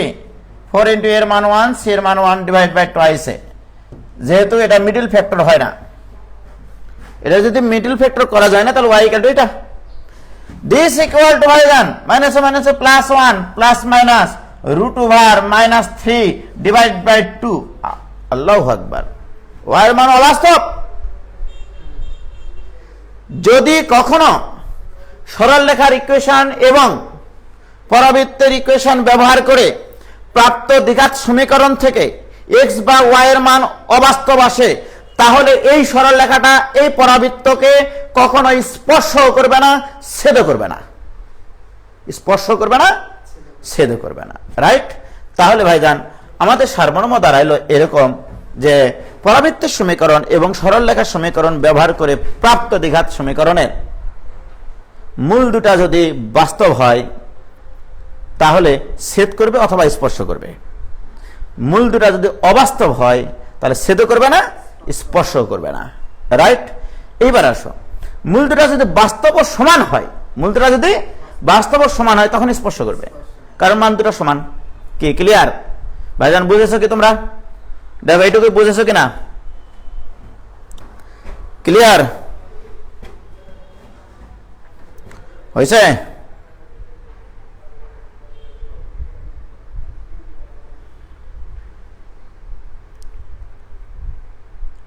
4 into এর মান 1, c এর মান 1 ডিভাইড বাই টুয়াইস এ। যেহেতু এটা মিডল ফ্যাক্টর হয় না, এটা যদি মিডল ফ্যাক্টর করা যায় না তাহলে y ইকুয়াল টু এটা, this ইকুয়াল টু হয় জান minus minus plus 1 plus minus root over minus 3 divide by 2, আল্লাহু আকবার, y এর মান অবাস্তব। যদি কখনো সরল রেখার ইকুয়েশন এবং পরাবৃত্তের ইকুয়েশন ব্যবহার করে প্রাপ্ত দ্বিঘাত সমীকরণ থেকে x বা y এর মান অবাস্তব আসে, তাহলে এই সরল রেখাটা এই পরাবৃত্তকে কখনো স্পর্শ করবে না, ছেদ করবে না, স্পর্শ করবে না, ছেদ করবে না, রাইট? তাহলে ভাইজান আমাদের সারমর্ম দাঁড়াইলো এরকম যে পরাবৃত্তের সমীকরণ এবং সরল রেখার সমীকরণ ব্যবহার করে প্রাপ্ত দ্বিঘাত সমীকরণের মূল দুটা যদি বাস্তব হয় তাহলে ছেদ করবে অথবা স্পর্শ করবে, মূল দুটা যদি অবাস্তব হয় তাহলে ছেদ করবে না, স্পর্শ করবে না, রাইট? এইবার আসো, মূল দুটা যদি বাস্তব ও সমান হয়, মূল দুটা যদি বাস্তব ও সমান হয় তখন স্পর্শ করবে, কারণ মান দুটো সমান। কি ক্লিয়ার ভাইজান? বুঝেছো কি তোমরা? দেখো এইটুকু বুঝেছো কিনা? ক্লিয়ার হয়েছে?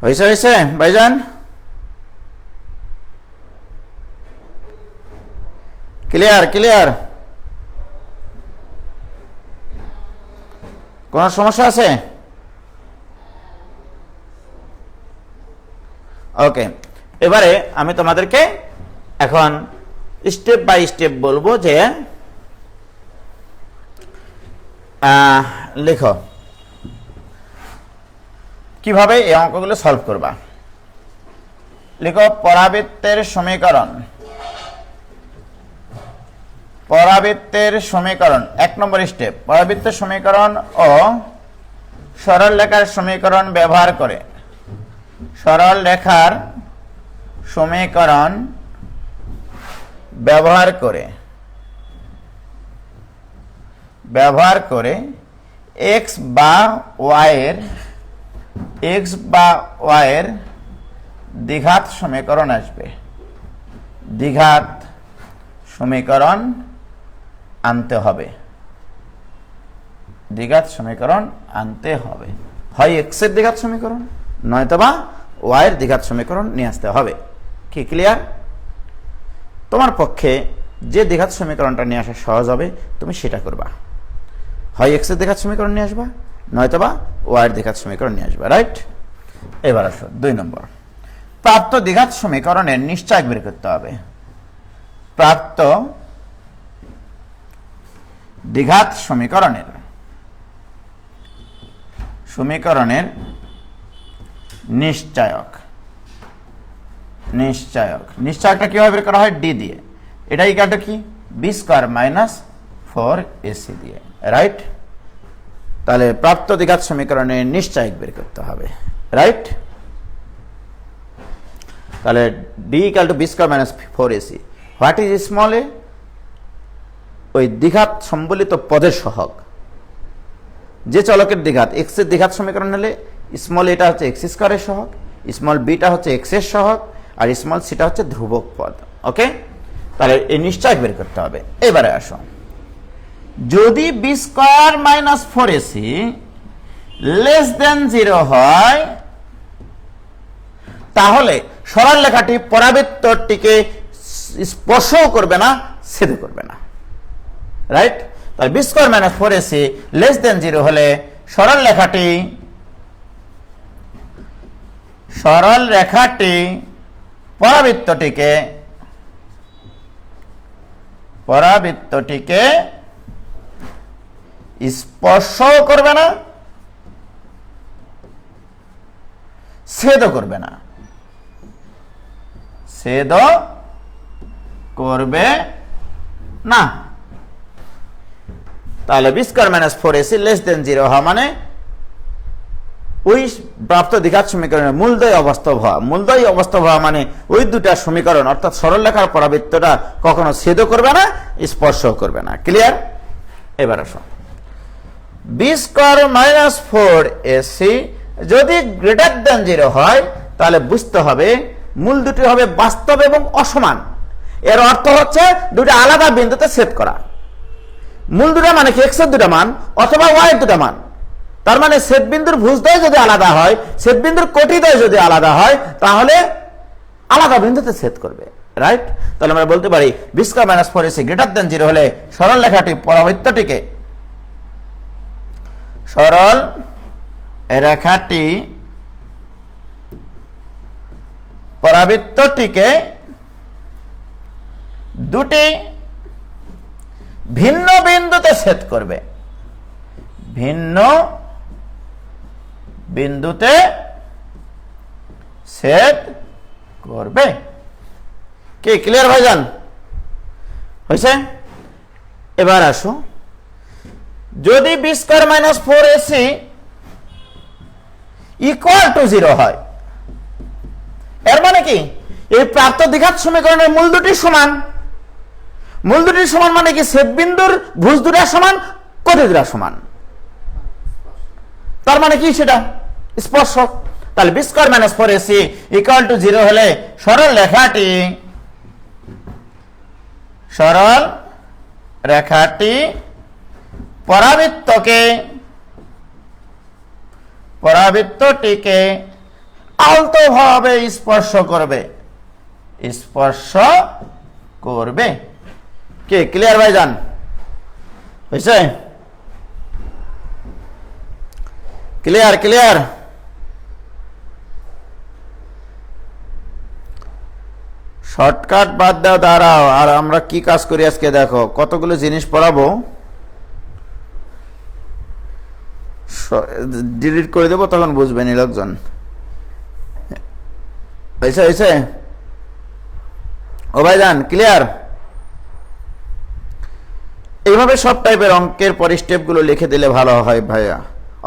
হয়েছে হয়েছে ভাইজান? Clear clear? কোন সমস্যা আছে? ওকে, এবারে আমি তোমাদেরকে এখন স্টেপ বাই স্টেপ বলবো যে লেখো কিভাবে এই অঙ্কগুলো সলভ করবা। লেখো পরাবৃত্তের সমীকরণ, পরাবৃত্তের সমীকরণ 1 নম্বর স্টেপ, পরাবৃত্তের সমীকরণ ও সরল রেখার সমীকরণ ব্যবহার করে, সরল রেখার সমীকরণ ব্যবহার করে x বা y এর দ্বিঘাত সমীকরণ আসবে, দ্বিঘাত সমীকরণ আনতে হবে, দ্বিঘাত সমীকরণ আনতে হবে, হয় x এর দ্বিঘাত সমীকরণ নয়তোবা y এর দ্বিঘাত সমীকরণ নিয়ে আসতে হবে। কি ক্লিয়ার? তোমার পক্ষে যে দ্বিঘাত সমীকরণটা নিয়ে আসা সহজ হবে তুমি সেটা করবা, হয় x এর দ্বিঘাত সমীকরণ নিয়ে আসবা নয়তোবা y এর দ্বিঘাত সমীকরণ নিয়ে আসবা, রাইট? এবার আসো 2 নম্বর, প্রাপ্ত দ্বিঘাত সমীকরণের নিশ্চয়ক বের করতে হবে। প্রাপ্ত দ্বিঘাত সমীকরণের নিশ্চয়ক, নিশ্চয়কটা কিভাবে বের করা হয়? ডি দিয়ে, এটা ইকুয়াল কি b স্কয়ার মাইনাস 4ac দিয়ে, রাইট? তাহলে প্রাপ্ত দ্বিঘাত সমীকরণের নিশ্চয়ক বের করতে হবে, রাইট? তাহলে D equal to B square minus 4ac। What is small A? ওই দ্বিঘাত সম্বলিত পদের সহগ। যে চলকের দ্বিঘাত এক্স এর দ্বিঘাত সমীকরণ হলে স্মল এটা হচ্ছে এক্স স্কয়ারের সহগ, স্মল বিটা হচ্ছে এক্স এর সহগ, আর স্মল সিটা হচ্ছে ধ্রুবক পদ। ওকে, তাহলে এই নিশ্চয় বের করতে হবে। এবারে আসো, যদি B square minus 4ac less than 0 হয়, তাহলে সরল রেখাটি পরাবৃত্তটিকে স্পর্শও করবে না, ছেদ করবে না। রাইট? তাহলে B square minus 4ac less than 0 হলে সরল রেখাটি পরাবৃত্তটিকে স্পর্শও করবে না, ছেদ করবে না। তাহলে B square minus 4ac less than 0 হওয়া মানে ওই প্রাপ্ত দ্বিঘাত সমীকরণের মূলদ্বয় অবাস্তব হওয়া মানে ওই দুটা সমীকরণ অর্থাৎ সরলরেখার পরাবৃত্তটা কখনো ছেদ করবে না, স্পর্শ করবে না। ক্লিয়ার? এবার আসো, বি স্কয়ার মাইনাস 4ac যদি গ্রেটার দেন 0 হয়, তাহলে বুঝতে হবে মূল দুটি হবে বাস্তব এবং অসমান। এর অর্থ হচ্ছে দুটো আলাদা বিন্দুতে ছেদ করা। মূল দুটা মানে কি? এক্স এর দুটা মান অথবা ওয়াই এর দুটা মান। তার মানে ছেদ বিন্দুর ভুজদ্বয় যদি আলাদা হয়, ছেদ বিন্দুর কোটিদ্বয় যদি আলাদা হয়, তাহলে আলাদা বিন্দুতে ছেদ করবে। রাইট? তাহলে আমরা বলতে পারি B square minus 4ac greater than 0 হলে সরল রেখাটি পরাবৃত্তটিকে দুটি ভিন্ন বিন্দুতে ছেদ করবে। ভিন্ন বিন্দুতে ছেদ করবে। কি ক্লিয়ার ভাইজান? হয়েছে? এবার আসো, যদি B square minus 4ac equal to 0 হয়, এর মানে কি? এই প্রাপ্ত দ্বিঘাত সমীকরণের মূল দুটি সমান। মূল দুটি সমান মানে কি? ছেদ বিন্দুর ভুজ দুটা সমান, কোটি দুটা সমান। তার মানে কি? সেটা স্পর্শক। তাহলে B square minus 4ac equal to 0 হলে সরল রেখাটি পরাবৃত্তটিকে আলতোভাবে স্পর্শ করবে। কি ক্লিয়ার ভাইজান? হয়েছে? ক্লিয়ার? শর্টকাট বাদ দাঁড়াও। আর আমরা কি কাজ করি আজকে দেখো, কতগুলো জিনিস পড়াবো, ডিলিট করে দেবো, তখন বুঝবেন লোকজন। হয়েছে? ও ভাইজান ক্লিয়ার? এইভাবে সব টাইপের অঙ্কের পরে স্টেপগুলো লিখে দিলে ভালো হয় ভাইয়া।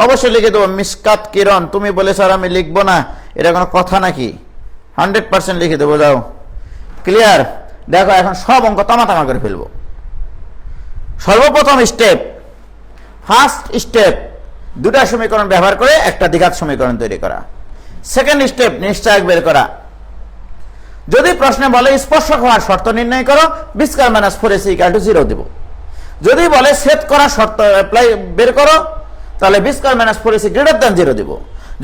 অবশ্যই লিখে দেবো। মিসকাত কিরণ, তুমি বলে স্যার আমি লিখবো না, এটা কোনো কথা নাকি? 100% লিখে দেবো। যাও। ক্লিয়ার? দেখো এখন সব অঙ্ক তামা করে ফেলবো। সর্বপ্রথম ফার্স্ট স্টেপ দুটা সমীকরণ ব্যবহার করে একটা দ্বিঘাত সমীকরণ তৈরি করা। সেকেন্ড স্টেপ নিশ্চয়ক বের করা। যদি প্রশ্নে বলে স্পর্শক হওয়ার শর্ত নির্ণয় করো, B square minus 4ac equal to 0 দেব। যদি বলে ছেদ করার শর্ত অ্যাপ্লাই বের করো, তাহলে B square minus 4ac greater than 0 দেব।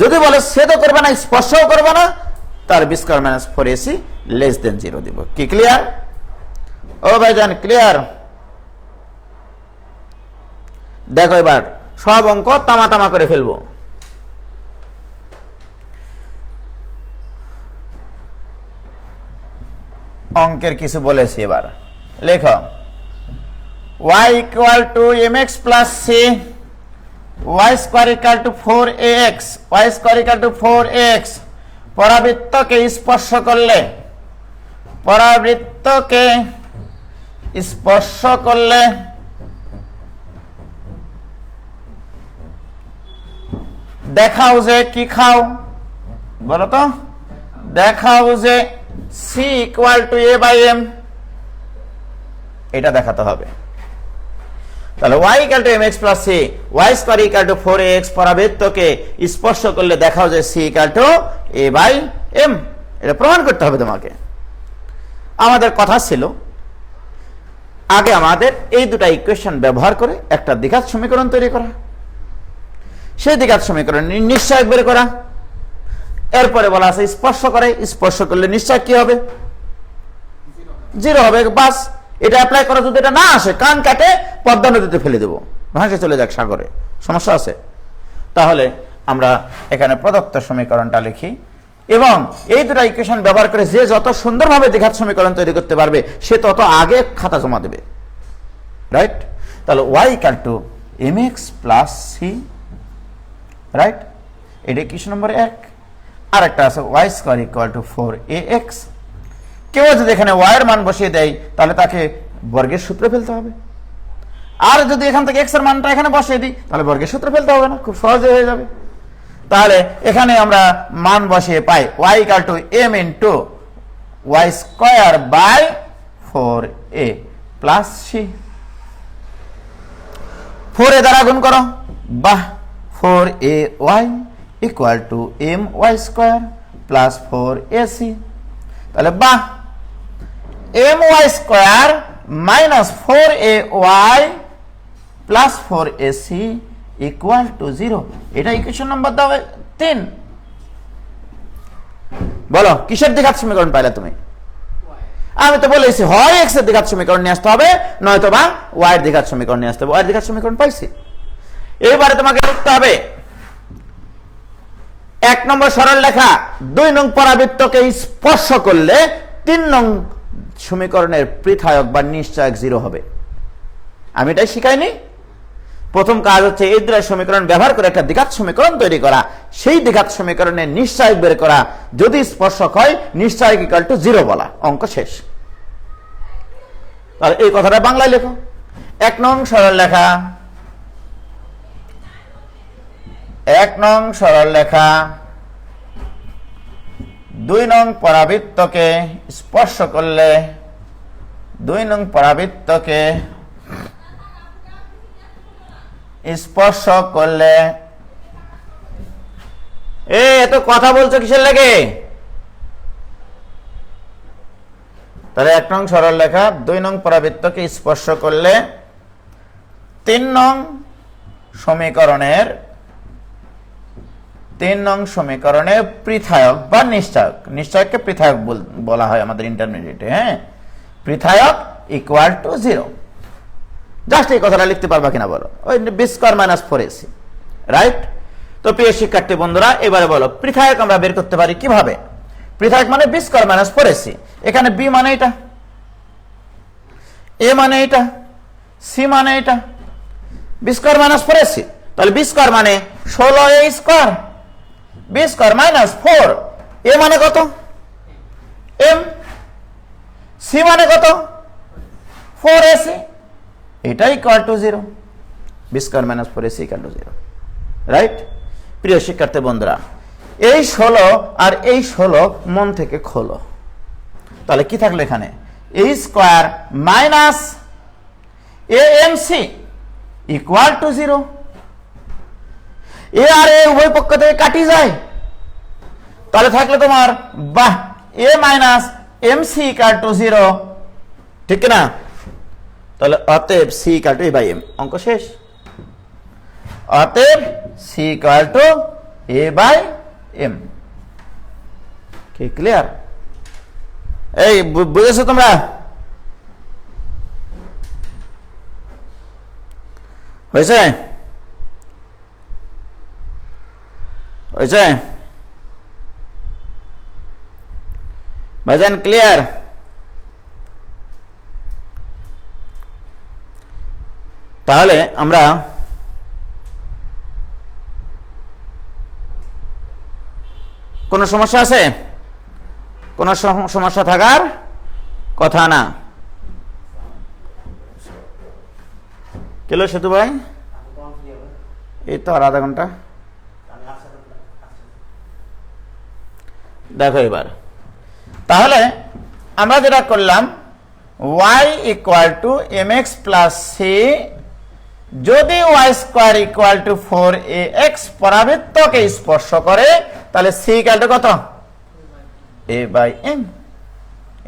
যদি বলে ছেদও করবে না, স্পর্শও করবে না, তার B square minus 4ac less than 0 দেব। কি ক্লিয়ার? ও ভাইজান ক্লিয়ার? দেখো এবার সব অঙ্ক তামা করে ফেলবো। অঙ্কের কিছু বলেছি, এবার লেখো। y equal to mx plus c, y square equal to 4ax, y square equal to 4ax পরাবৃত্তকে স্পর্শ করলে দেখাও যে কি খাও, বলো তো? দেখাও যে C equal to A by M, এটা দেখাতে হবে। তাহলে y equal to mx plus c, y square equal to 4ax পরাবৃত্তকে স্পর্শ করলে দেখাও যে c equal to a by m, এটা প্রমাণ করতে হবে তোমাকে। আমাদের কথা ছিল আগে আমাদের এই দুটা ইকুয়েশন ব্যবহার করে একটা দ্বিঘাত সমীকরণ তৈরি করা, সেই দ্বিঘাত সমীকরণ নিশ্চয়ক বের করা, এরপরে বলা আছে স্পর্শ করে, স্পর্শ করলে নিশ্চয় কি হবে? জিরো হবে। বাস, এটা অ্যাপ্লাই করা যদি এটা না আসে কান কাটে পদ্মা নদীতে ফেলে দেবো, ভাসে চলে যাক সাগরে, সমস্যা আছে? তাহলে আমরা এখানে প্রদত্ত সমীকরণটা লিখি এবং এই দুটো ইকুয়েশন ব্যবহার করে যে যত সুন্দরভাবে দ্বিঘাত সমীকরণ তৈরি করতে পারবে সে তত আগে খাতা জমা দেবে, রাইট? তাহলে y equal to mx plus c, right? এটা ইকুয়েশন নম্বর 1। আর একটা আছে y square equal to 4ax। কেউ যদি এখানে y এর মান বসিয়ে দেয় তাহলে তাকে বর্গের সূত্রে ফেলতে হবে, আর যদি এখান থেকে x এর মানটা এখানে বসিয়ে দিই তাহলে বর্গের সূত্রে ফেলতে হবে না, খুব সহজে হয়ে যাবে। তাহলে এখানে আমরা মান বসিয়ে পাই y equal to m into y square by 4a plus c। 4a দ্বারা গুণ করো, বাহ, 4ay equal to my square plus 4ac। তাহলে বাহ, my square minus 4ay plus 4ac equal to 0। এটা ইকুয়েশন নম্বর দাও 3। বলো কিসের দ্বিঘাত সমীকরণ পাইলে তুমি? আমি তো বলেছি হয় x এর দ্বিঘাত সমীকরণ নিয়ে আসতে হবে, নয়তো বা y এর দ্বিঘাত সমীকরণ নিয়ে আসতে হবে। y এর দ্বিঘাত সমীকরণ পাইছি। এবারে তোমাকে লিখতে হবে 1 নম্বর সরল রেখা 2 নং পরাবৃত্তকে স্পর্শ করলে 3 নং সমীকরণের পৃথায়ক বা নিশ্চয়ক 0 হবে। আমি এটাই শিখাইনি? প্রথম কাজ হচ্ছে এই দুটো সমীকরণ ব্যবহার করে একটা দ্বিঘাত সমীকরণ তৈরি করা, সেই দ্বিঘাত সমীকরণের নিশ্চয়ক বের করা, যদি স্পর্শক হয় নিশ্চয়ক ইকুয়াল টু 0 বলা, অঙ্ক শেষ। তাহলে এই কথাটা বাংলায় লেখো। 1 নং সরল রেখা, 1 নং সরল রেখা 2 নং পরাবৃত্তকে স্পর্শ করলে, 2 নং পরাবৃত্তকে স্পর্শ করলে, এত কথা বলছো কিসের লাগে? তাহলে 1 নং সরল রেখা 2 নং পরাবৃত্তকে স্পর্শ করলে 3 নং সমীকরণের, 3 নং সমীকরণের পৃথায়ক বা নিশ্চয়ক, নিশ্চয়ককে পৃথায়ক বলা হয় আমাদের ইন্টারমিডিয়েটে, হ্যাঁ, পৃথায়ক ইকুয়াল টু 0। জাস্ট এই কথাটা লিখতে পারবা কিনা বলো? ওই b square minus 4ac, right? তো প্রিয় শিক্ষার্থী বন্ধুরা এবারে বলো পৃথায়ক আমরা বের করতে পারি কিভাবে? পৃথায়ক মানে b স্কয়ার মাইনাস 4ac। এখানে b মানে এটা, a মানে এটা, c মানে এটা, b স্কয়ার মাইনাস 4ac। তাহলে b স্কয়ার মানে 16a square, b square minus 4, a মানে কত? m, c মানে কত? 4ac, এটা equal to 0, b square minus 4ac equal to 0, right? প্রিয় শিক্ষার্থী বন্ধুরা এই 16 আর এই 16 মন থেকে খোলো। তাহলে কি থাকলো এখানে? a square minus amc equal to 0। এ আর এ উভয় পক্ষ থেকে কাটি যায়, তাহলে থাকলে তোমার বাহ a minus mc equal to 0, ঠিক না? তাহলে অতএব c equal to a by m, অঙ্ক শেষ। অতএব c equal to a by m। কি ক্লিয়ার? এই বুঝেছো তোমরা? হয়েছে? হয়েছে ভাইজান? ক্লিয়ার? তাহলে আমরা কোনো সমস্যা আছে? কোনো সমস্যা থাকার কথা না। কেলো সেতু ভাই? এই তো আর আধা ঘন্টা। দেখো এবার তাহলে আমরা যেটা করলাম y equal to mx plus C, যদি y square equal to 4ax পরাবৃত্তকে স্পর্শ করে তাহলে c ইকুয়াল টু কত? a by m।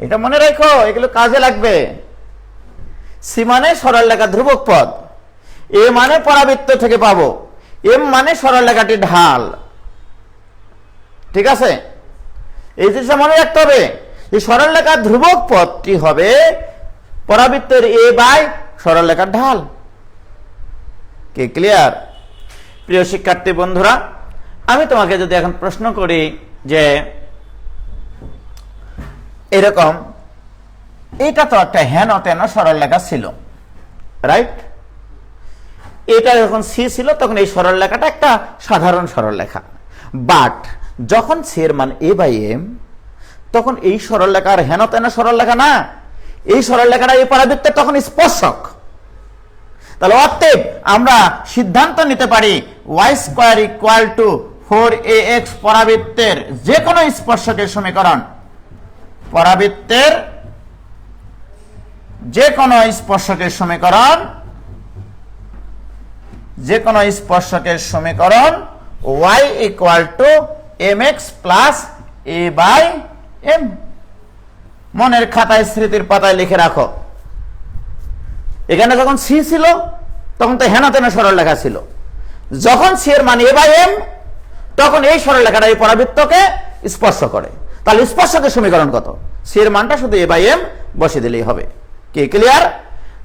এটা মনে রাখো, এগুলো কাজে লাগবে। c মানে সরলরেখা ধ্রুবক পদ, a মানে পরাবৃত্ত থেকে পাবো, m মানে সরলরেখাটি ঢাল। ঠিক আছে, এই জিনিসটা মনে রাখতে হবে যে সরলরেখা ধ্রুবক পদটি হবে পরাবৃত্তের a বাই সরলরেখার ঢাল। কি ক্লিয়ার? প্রিয় শিক্ষার্থী বন্ধুরা, আমি তোমাকে যদি এখন প্রশ্ন করি যে এরকম, এটা তো একটা হেন তেন সরলরেখা ছিল, রাইট? এটা যখন সি ছিল তখন এই সরলরেখাটা একটা সাধারণ সরলরেখা, বাট যখন সি এর মান এ বাই এম, তখন এই সরলরেখার হেন তেন সরলরেখা না, এই সরলরেখাটা এই পরাবৃত্তের তখন স্পর্শক। তাহলে অতএব আমরা সিদ্ধান্ত নিতে পারি y square equal to 4ax পরাবৃত্তের যে কোনো স্পর্শকের সমীকরণ, পরাবৃত্তের যে কোনো স্পর্শকের সমীকরণ, যে কোনো স্পর্শকের সমীকরণ y equal to mx plus a by m। মনের খাতায় স্মৃতির পাতায় লিখে রাখো, এখানে যখন সি ছিল তখন তো হেনা তেনা সরলরেখা ছিল, যখন সি এর মান এ বাই এম তখন এই সরলরেখাটা এই পরাবৃত্তকে স্পর্শ করে। তাহলে স্পর্শকের সমীকরণ কত? সি এর মানটা শুধু এ বাই এম বসিয়ে দিলেই হবে। কি ক্লিয়ার?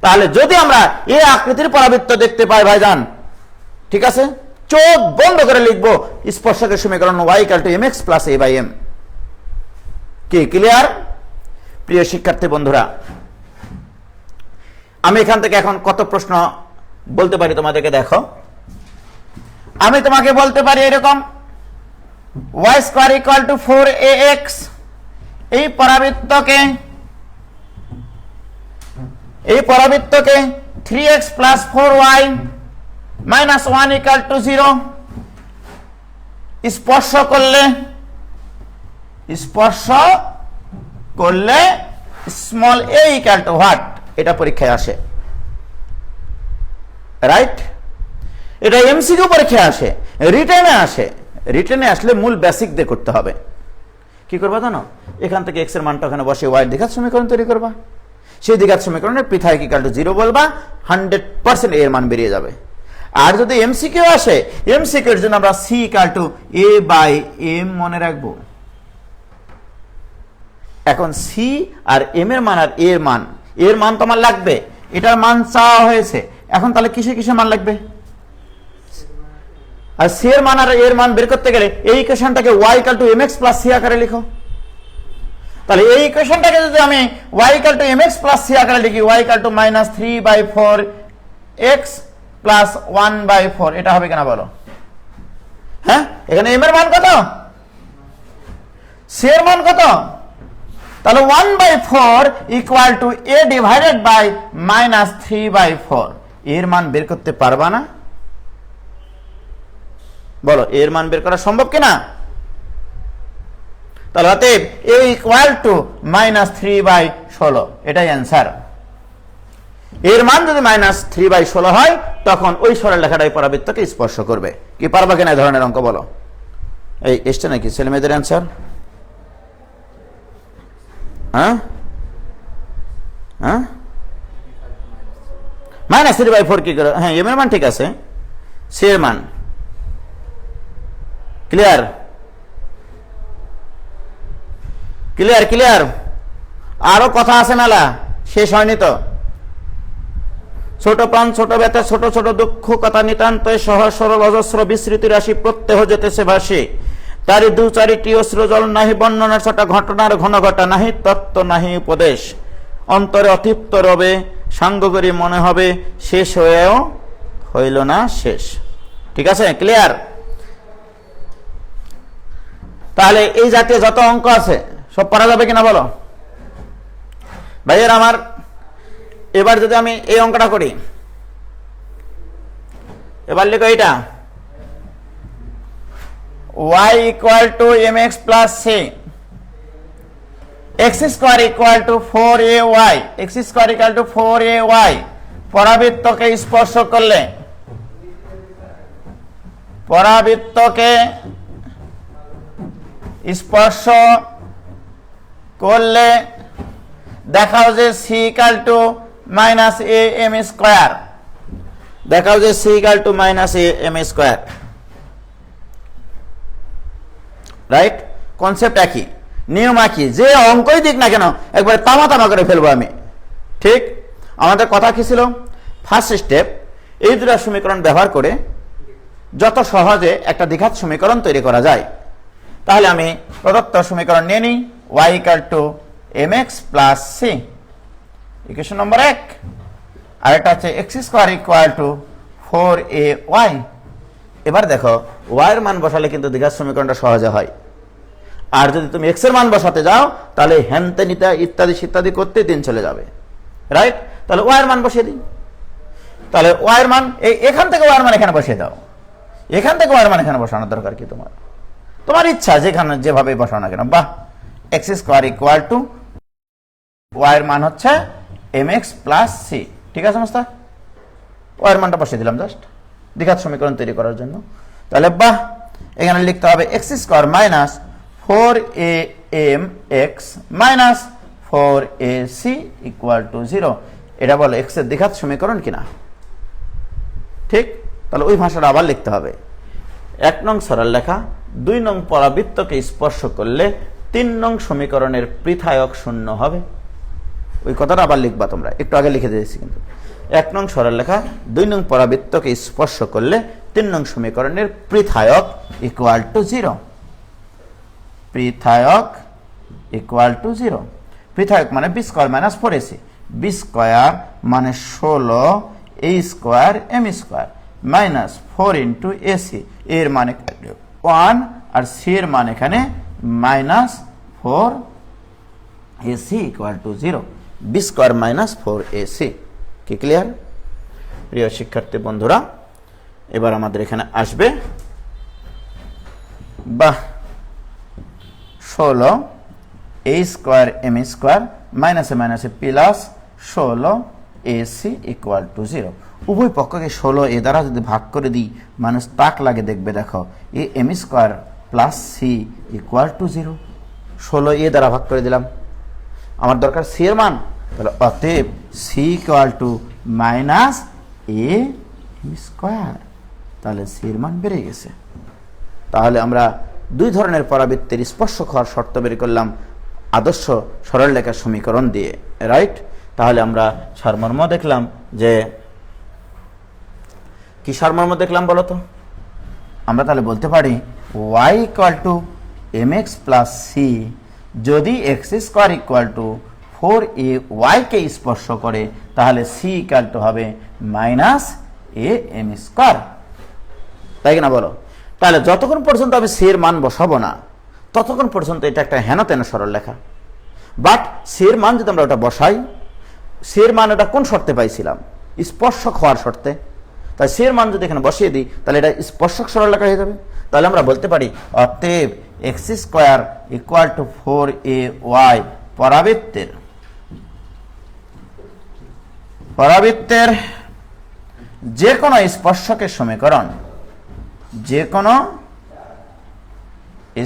তাহলে যদি আমরা এই আকৃতির পরাবৃত্ত দেখতে পাই ভাইজান, ঠিক আছে, চোখ বন্ধ করে লিখবো স্পর্শকের সমীকরণ y equal to mx plus a by m। কি ক্লিয়ার? প্রিয় শিক্ষার্থী বন্ধুরা, আমি এখান থেকে এখন কত প্রশ্ন বলতে পারি তোমাদেরকে দেখো। আমি তোমাকে বলতে পারি এরকম, y square equal to 4ax, এই পরাবৃত্তকে 3x plus 4y minus 1 equal to 0 স্পর্শ করলে small a equal two what? এটা পরীক্ষায় আসে, রাইট? এটা এমসিকিউ পরীক্ষায় আসে, রিটেনে আসে। রিটেনে আসলে মূল বেসিক দিয়ে করতে হবে। কি করবা জানো? এখান থেকে এক্স এর মানটা ওখানে বসে ওয়াই দ্বিঘাত সমীকরণ তৈরি করবা, সেই দ্বিঘাত সমীকরণের পৃথক ইকুয়াল টু 0 বলবা, 100% এর মান বেরিয়ে যাবে। আর যদি এমসিকিউ আসে, এমসিকিউ এর জন্য আমরা C equal to A by M মনে রাখবো। এখন সি আর এম এর মান আর এর মান তোমার লাগবে, এটার মান চাওয়া হয়েছে। এখন তাহলে কিসে মান লাগবে? আর সি এর মান আর এর মান বের করতে গেলে এই ইকুয়েশনটাকে y equal to mx plus c আকারে লিখো। তাহলে এই ইকুয়েশনটাকে যদি আমি y equal to mx plus c আকারে লিখি, y equal to minus 3/4x plus 1/4, এটা হবে কিনা বলো? হ্যাঁ, এখানে m এর মান কত, c এর মান কত? তাহলে 1/4 equal to a divided by minus 3/4। এর মান বের করতে পারবা না? বলো, এর মান বের করা সম্ভব কিনা? তাহলে অতএব a ইকুয়াল টু মাইনাস 3/16, এটাই অ্যান্সার। এর মান যদি মাইনাস 3/16 হয় তখন ওই সরলরেখাটাই পরাবৃত্তকে স্পর্শ করবে। কি পারবা কিনা এই ধরনের অঙ্ক? বলো, এই এসছে নাকি ছেলে মেয়েদের অ্যান্সার? হ্যাঁ, মাইনাস 3/4 কি করে? হ্যাঁ, এম এর মান ঠিক আছে, সি এর মান ক্লিয়ার? আরো কথা আছে মেলা, শেষ হয়নি তো। ছোট প্রাণ ছোট ব্যথা ছোট ছোট দুঃখ কথা নিতান্ত সহজ সরল অজস্র বিস্মৃতি রাশি প্রত্যহ যেতেছে ভাসে, তারি দু চারিটি অশ্রু জল নাহি বর্ণনা ছটা ঘটনার ঘন ঘটা, নাহি তত্ত্ব নাহি উপদেশ, অন্তরে অতৃপ্ত রবে সাঙ্গ করি মনে হবে, শেষ হয়েও হইল না শেষ। ঠিক আছে, ক্লিয়ার? তাহলে এই জাতীয় যত অঙ্ক আছে সব পারা যাবে কিনা বলো ভাইয়ের আমার? এবার যদি আমি এই অঙ্কটা করি, এবার লিখো এটা y equal to mx plus c, X square equal to 4ay, X square equal to 4ay পরাবৃত্তকে স্পর্শ করলে, পরাবৃত্তকে স্পর্শ করলে দেখাও যে C equal to minus A M square, দেখাও যে C equal to minus A M square. Right, concept একই, নিয়ম একই, যে অঙ্কই দিক না কেন একবারে তামা তামা করে ফেলবো আমি। ঠিক, আমাদের কথা কি ছিল? ফার্স্ট স্টেপ, এই দুটো সমীকরণ ব্যবহার করে যত সহজে একটা দ্বিঘাত সমীকরণ তৈরি করা যায়। তাহলে আমি প্রদত্ত সমীকরণ নিয়ে নিই, y equal to mx plus C, equation number 1। আর এটা হচ্ছে x square equal to 4ay। এবার দেখো y এর মান বসালে কিন্তু দ্বিঘাত সমীকরণটা সহজে হয়। আর যদি তুমি x এর মান বসাতে যাও তাহলে হেনতে নিতে ইত্যাদি ইত্যাদি করতে দিন চলে যাবে। রাইট, তাহলে y এর মান বসিয়ে দিই। তাহলে y এর মান এখান থেকে y এর মান এখানে বসিয়ে দাও, এখান থেকে y এর মান এখানে বসানোর দরকার কি তোমার? তোমার ইচ্ছা যেখানে যেভাবে বসাও না কেন। বাহ, x square equal two y এর মান হচ্ছে mx প্লাস সি। ঠিক আছে সমস্ত, y এর মানটা বসিয়ে দিলাম জাস্ট দ্বিঘাত সমীকরণ তৈরি করার জন্য। তাহলে বাহ, এখানে লিখতে হবে x square minus 4amx minus 4ac equal to 0। এটা বলো এক্স এর দ্বিঘাত সমীকরণ কিনা? ঠিক, তাহলে ওই ভাষাটা আবার লিখতে হবে। 1 নং সরল লেখা, 2 নং পরাবৃত্তকে স্পর্শ করলে 3 নং সমীকরণের পৃথায়ক শূন্য হবে। ওই কথাটা আবার লিখবা তোমরা, একটু আগে লিখে দিয়েছি কিন্তু। 1 নং সরল লেখা, 2 নং পরাবৃত্তকে স্পর্শ করলে 3 নং সমীকরণের পৃথায়ক ইকুয়াল টু 0। পৃথায়ক ইকুয়াল টু 0। পৃথায়ক মানে B square minus 4ac, B square মানে 16 A square M square minus 4 into AC, এর মানে 1 আর সি এর মান এখানে minus 4 AC equal to 0। B square minus 4ac। কি ক্লিয়ার প্রিয় শিক্ষার্থী বন্ধুরা? এবার আমাদের এখানে আসবে বাহ 16 এ স্কোয়ার এম স্কোয়ার মাইনাসে মাইনাসে প্লাস 16 এসি ইকুয়াল টু 0। উভয় পক্ষকে 16 এ দ্বারা যদি ভাগ করে দিই মানুষ তাক লাগে দেখবে। দেখো A M square plus C equal to 0। 16 A দ্বারা ভাগ করে দিলাম, আমার দরকার সি এর মান। তাহলে অতএব C equal to minus A M square. তাহলে সি এর মান বেড়ে গেছে। তাহলে আমরা 2 ধরনের পরাবৃত্তের স্পর্শক হওয়ার শর্ত বের করলাম আদর্শ সরল রেখার সমীকরণ দিয়ে। রাইট, তাহলে আমরা সারমর্ম দেখলাম যে কি সারমর্ম দেখলাম বলো তো? আমরা তাহলে বলতে পারি y equal to mx plus C যদি X square equal to 4ay কে স্পর্শ করে তাহলে সি ইকুয়াল টু হবে মাইনাস এ এম স্কোয়ার। তাই কিনা বলো? তাহলে যতক্ষণ পর্যন্ত আমি সি এর মান বসাবো না ততক্ষণ পর্যন্ত এটা একটা হেন তেন সরল লেখা। বাট সি এর মান যদি আমরা ওটা বসাই, সি এর মান এটা কোন শর্তে পাইছিলাম? স্পর্শক হওয়ার শর্তে। তাই সি এর মান যদি এখানে বসিয়ে দিই তাহলে এটা স্পর্শক সরল লেখা হয়ে যাবে। তাহলে আমরা বলতে পারি অতএব X square equal to 4ay পরাবৃত্তের যে কোনো স্পর্শকের সমীকরণ, যে কোনো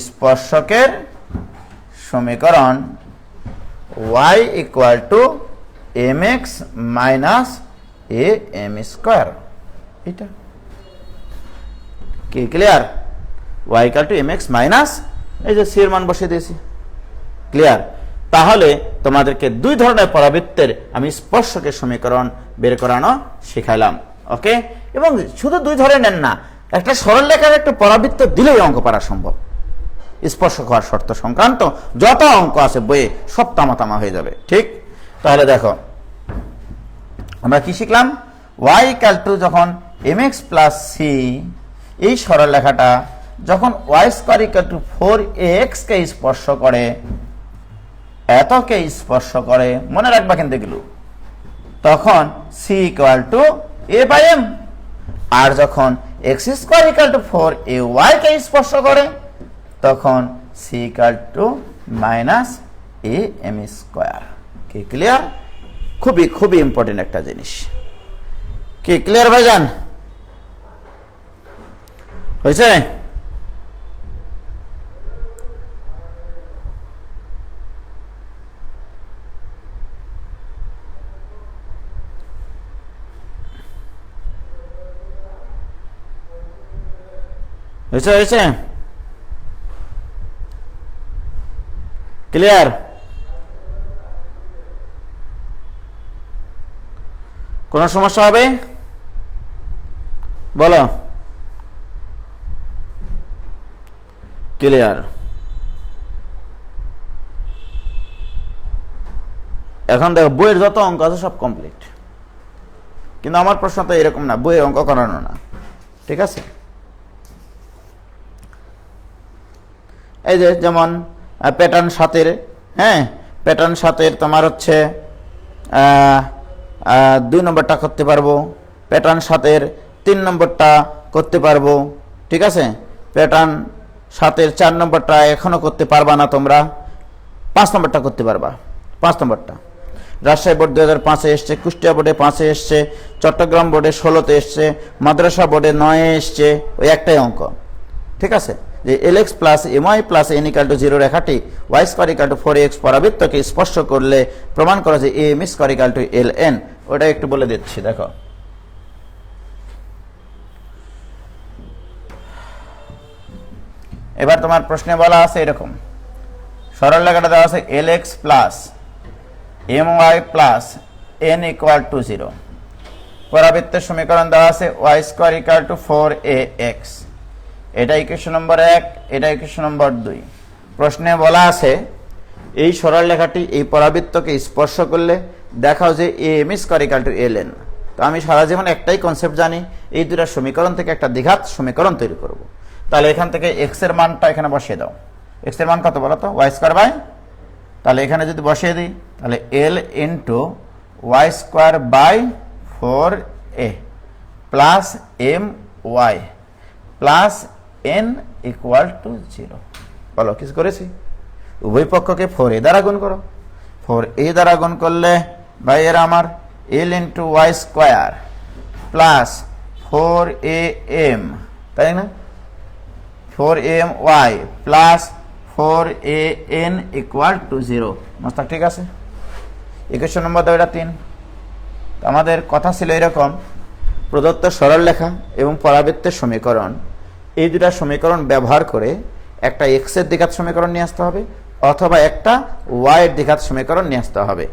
স্পর্শকের সমীকরণ y equal to mx minus A M square. এটা কি clear? y equal to mx minus এই যে সি এর মান বসিয়ে দিয়েছি। ক্লিয়ার? তাহলে তোমাদেরকে 2 ধরনের পরাবৃত্তের আমি স্পর্শকের সমীকরণ বের করানো শিখাইলাম। ওকে, এবং শুধু 2 ধরনের না, একটা সরল রেখার একটা পরাবৃত্ত দিলেই অঙ্ক পারা সম্ভব। স্পর্শক হওয়ার শর্ত সংক্রান্ত যত অঙ্ক আছে বইয়ে সব তামা হয়ে যাবে। ঠিক, তাহলে দেখো আমরা কি শিখলাম? y ইকুয়াল টু যখন mx প্লাস সি, এই সরল রেখাটা যখন y square equal to 4ax কে স্পর্শ করে, এতকে স্পর্শ করে, মনে রাখবা কিন্তু এগুলো, তখন c equal to a by m। আর যখন x square equal to 4ay কে স্পর্শ করে তখন c equal to minus A M square. কি ক্লিয়ার? খুবই খুবই ইম্পর্টেন্ট একটা জিনিস। কি ক্লিয়ার ভাইজান? হয়েছে? হয়েছে হয়েছে ক্লিয়ার? কোন সমস্যা হবে? বলো। ক্লিয়ার? এখন দেখো, বইয়ের যত অঙ্ক আছে সব কমপ্লিট, কিন্তু আমার প্রশ্ন তো এরকম না, বইয়ের অঙ্ক করানো না। ঠিক আছে? এই যে যেমন প্যাটার্ন 7-এর, হ্যাঁ, প্যাটার্ন 7-এর তোমার হচ্ছে 2 নম্বরটা করতে পারবো, প্যাটার্ন 7-এর 3 নম্বরটা করতে পারবো। ঠিক আছে? প্যাটার্ন 7-এর 4 নম্বরটা এখনো করতে পারবা না তোমরা, 5 নম্বরটা করতে পারবা। 5 নম্বরটা রাজশাহী বোর্ড 2005-এ এসছে, কুষ্টিয়া বোর্ডে 5-এ এসছে, চট্টগ্রাম বোর্ডে 16-তে এসছে, মাদ্রাসা বোর্ডে 9-এ এসছে। ওই একটাই অঙ্ক। ঠিক আছে? যে lx plus my plus n = 0 রেখাটি y স্কয়ার = 4x পরাবৃত্তকে স্পর্শ করলে প্রমাণ করা যে am স্কয়ার = ln। ওটা একটু বলে দিচ্ছি, দেখো। এবার তোমার প্রশ্নে বলা আছে এরকম, সরল রেখাটা দেওয়া আছে lx plus my plus n = 0। পরাবৃত্তের সমীকরণ দেওয়া আছে y স্কয়ার = 4ax। এটা ইকুয়েশন নম্বর 1, এটা ইকুয়েশন নম্বর 2। প্রশ্নে বলা আছে এই সরল রেখাটি এই পরাবৃত্তকে স্পর্শ করলে দেখাও যে am স্কয়ার = ln। তো আমি সারা জীবন একটাই কনসেপ্ট জানি, এই দুটো সমীকরণ থেকে একটা দ্বিঘাত সমীকরণ তৈরি করব। তাহলে এখান থেকে x এর মানটা এখানে বসিয়ে দাও। x এর মান কত বলো তো? y স্কয়ার বাই, তাহলে এখানে যদি বসিয়ে দিই তাহলে l into y square by 4a plus my plus n = 0। বলো কিছু করেছি? উভয় পক্ষকে 4a দ্বারা গুণ করো। 4a দ্বারা গুণ করলে ভাই এরা আমার l into Y square plus 4am, তাই না? 4amy plus 4an = 0। মাস্টার ঠিক আছে? ইকুয়েশন নম্বর 2 এটা 3। আমাদের কথা ছিল এরকম, প্রদত্ত সরল রেখা এবং পরাবৃত্তের সমীকরণ, এই দুটা সমীকরণ ব্যবহার করে একটা x এর দ্বিঘাত সমীকরণ নিয়ে আসতে হবে অথবা একটা y এর দ্বিঘাত সমীকরণ নিয়ে আসতে হবে।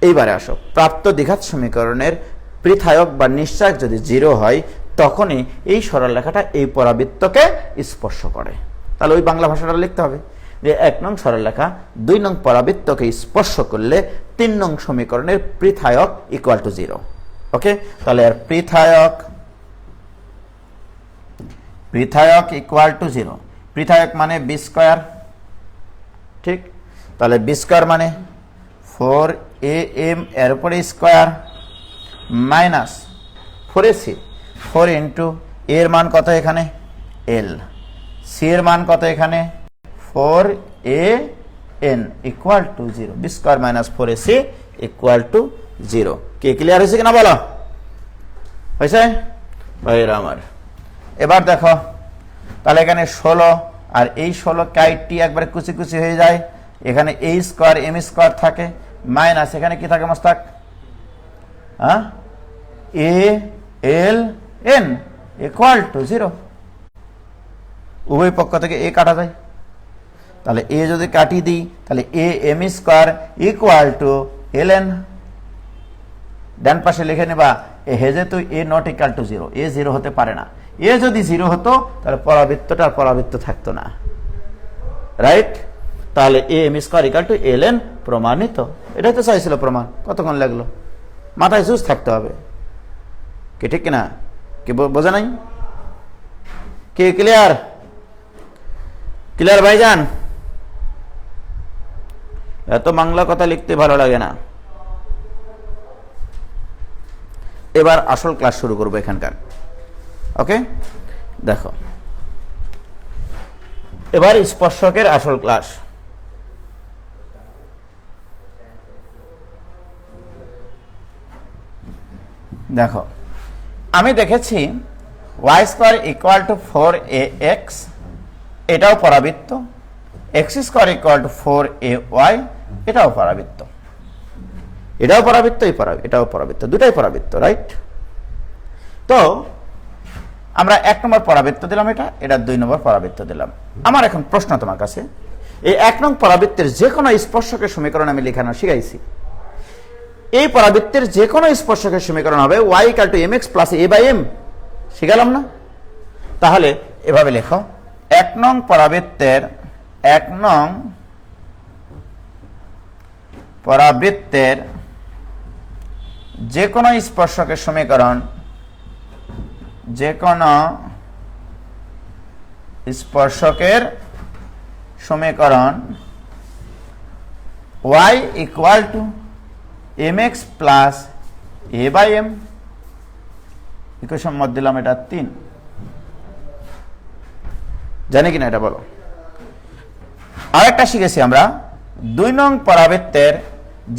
এইবারে আসো, প্রাপ্ত দ্বিঘাত সমীকরণের পৃথায়ক বা নিশ্চয়ক যদি 0 হয় তখনই এই সরল রেখাটা এই পরাবৃত্তকে স্পর্শ করে। তাহলে ওই বাংলা ভাষাটা লিখতে হবে যে 1 নং সরল রেখা 2 নং পরাবৃত্তকে স্পর্শ করলে 3 নং সমীকরণের পৃথায়ক = 0। ওকে? তাহলে এর পৃথায়ক = 0। পৃথায়ক মানে b স্কয়ার। ঠিক? তাহলে b স্কয়ার মানে 4am এর উপরে স্কয়ার মাইনাস 4ac, 4 ইন্টু এর মান কত এখানে l, c এর মান কত এখানে 4an = 0। b square minus 4ac = 0। কি ক্লিয়ার হয়েছে কিনা বলো? হয়েছে ভাইরা আমার? এবার দেখো, তাহলে এখানে 16 আর এই 16 কাইটটি একবারে কুচি কুচি হয়ে যায়। এখানে a স্কয়ার m স্কয়ার থাকে মাইনাস এখানে কি থাকে মোস্তাক? হ্যাঁ, aln = 0। উভয় পক্ষ থেকে a কাটা যায়। তাহলে a যদি কাটি দিই তাহলে am স্কয়ার = ln। ডান পাশে লিখে নেবা যেহেতু a not equal to 0, a 0 হতে পারে না। a যদি 0 হতো তাহলে পরাবৃত্তটা আর পরাবৃত্ত থাকতো না, রাইট? তাহলে am স্কয়ার = ln প্রমাণিত। এটাই তো চাইছিল প্রমাণ। কতক্ষণ লাগলো? মাথায় জুস থাকতে হবে। কি ঠিক কিনা? কি বোঝা নাই? কি ক্লিয়ার? ক্লিয়ার ভাইজান? এত বাংলা কথা লিখতে ভালো লাগে না। এবার আসল ক্লাস শুরু করবো এখানকার। ওকে? দেখো, এবার স্পর্শকের আসল ক্লাস। দেখো আমি দেখেছি y² = 4ax, এটাও পরাবৃত্ত, x² = 4ay, এটাও পরাবৃত্ত, এটাও পরাবৃত্ত, এটাও পরাবৃত্ত, দুটাই পরাবৃত্ত, রাইট? তো আমরা 1 নম্বর পরাবৃত্ত দিলাম, এটা 2 নম্বর পরাবৃত্ত দিলাম। আমার এখন প্রশ্ন তোমার কাছে, এই 1 নং পরাবৃত্তের যে কোনো স্পর্শকের সমীকরণ আমি লেখানো শিখাইছি, এই পরাবৃত্তের যে কোনো স্পর্শকের সমীকরণ হবে y = mx + a/m, শিখালাম না? তাহলে এভাবে লেখো, 1 নং পরাবৃত্তের যে কোনো স্পর্শকের সমীকরণ, যে কোনো স্পর্শকের সমীকরণ y = mx + a/m, ইকুয়েশন মত দিলাম এটা 3, জানি কিনা এটা বলো। আরেকটা শিখেছি আমরা, 2 নং পরাবৃত্তের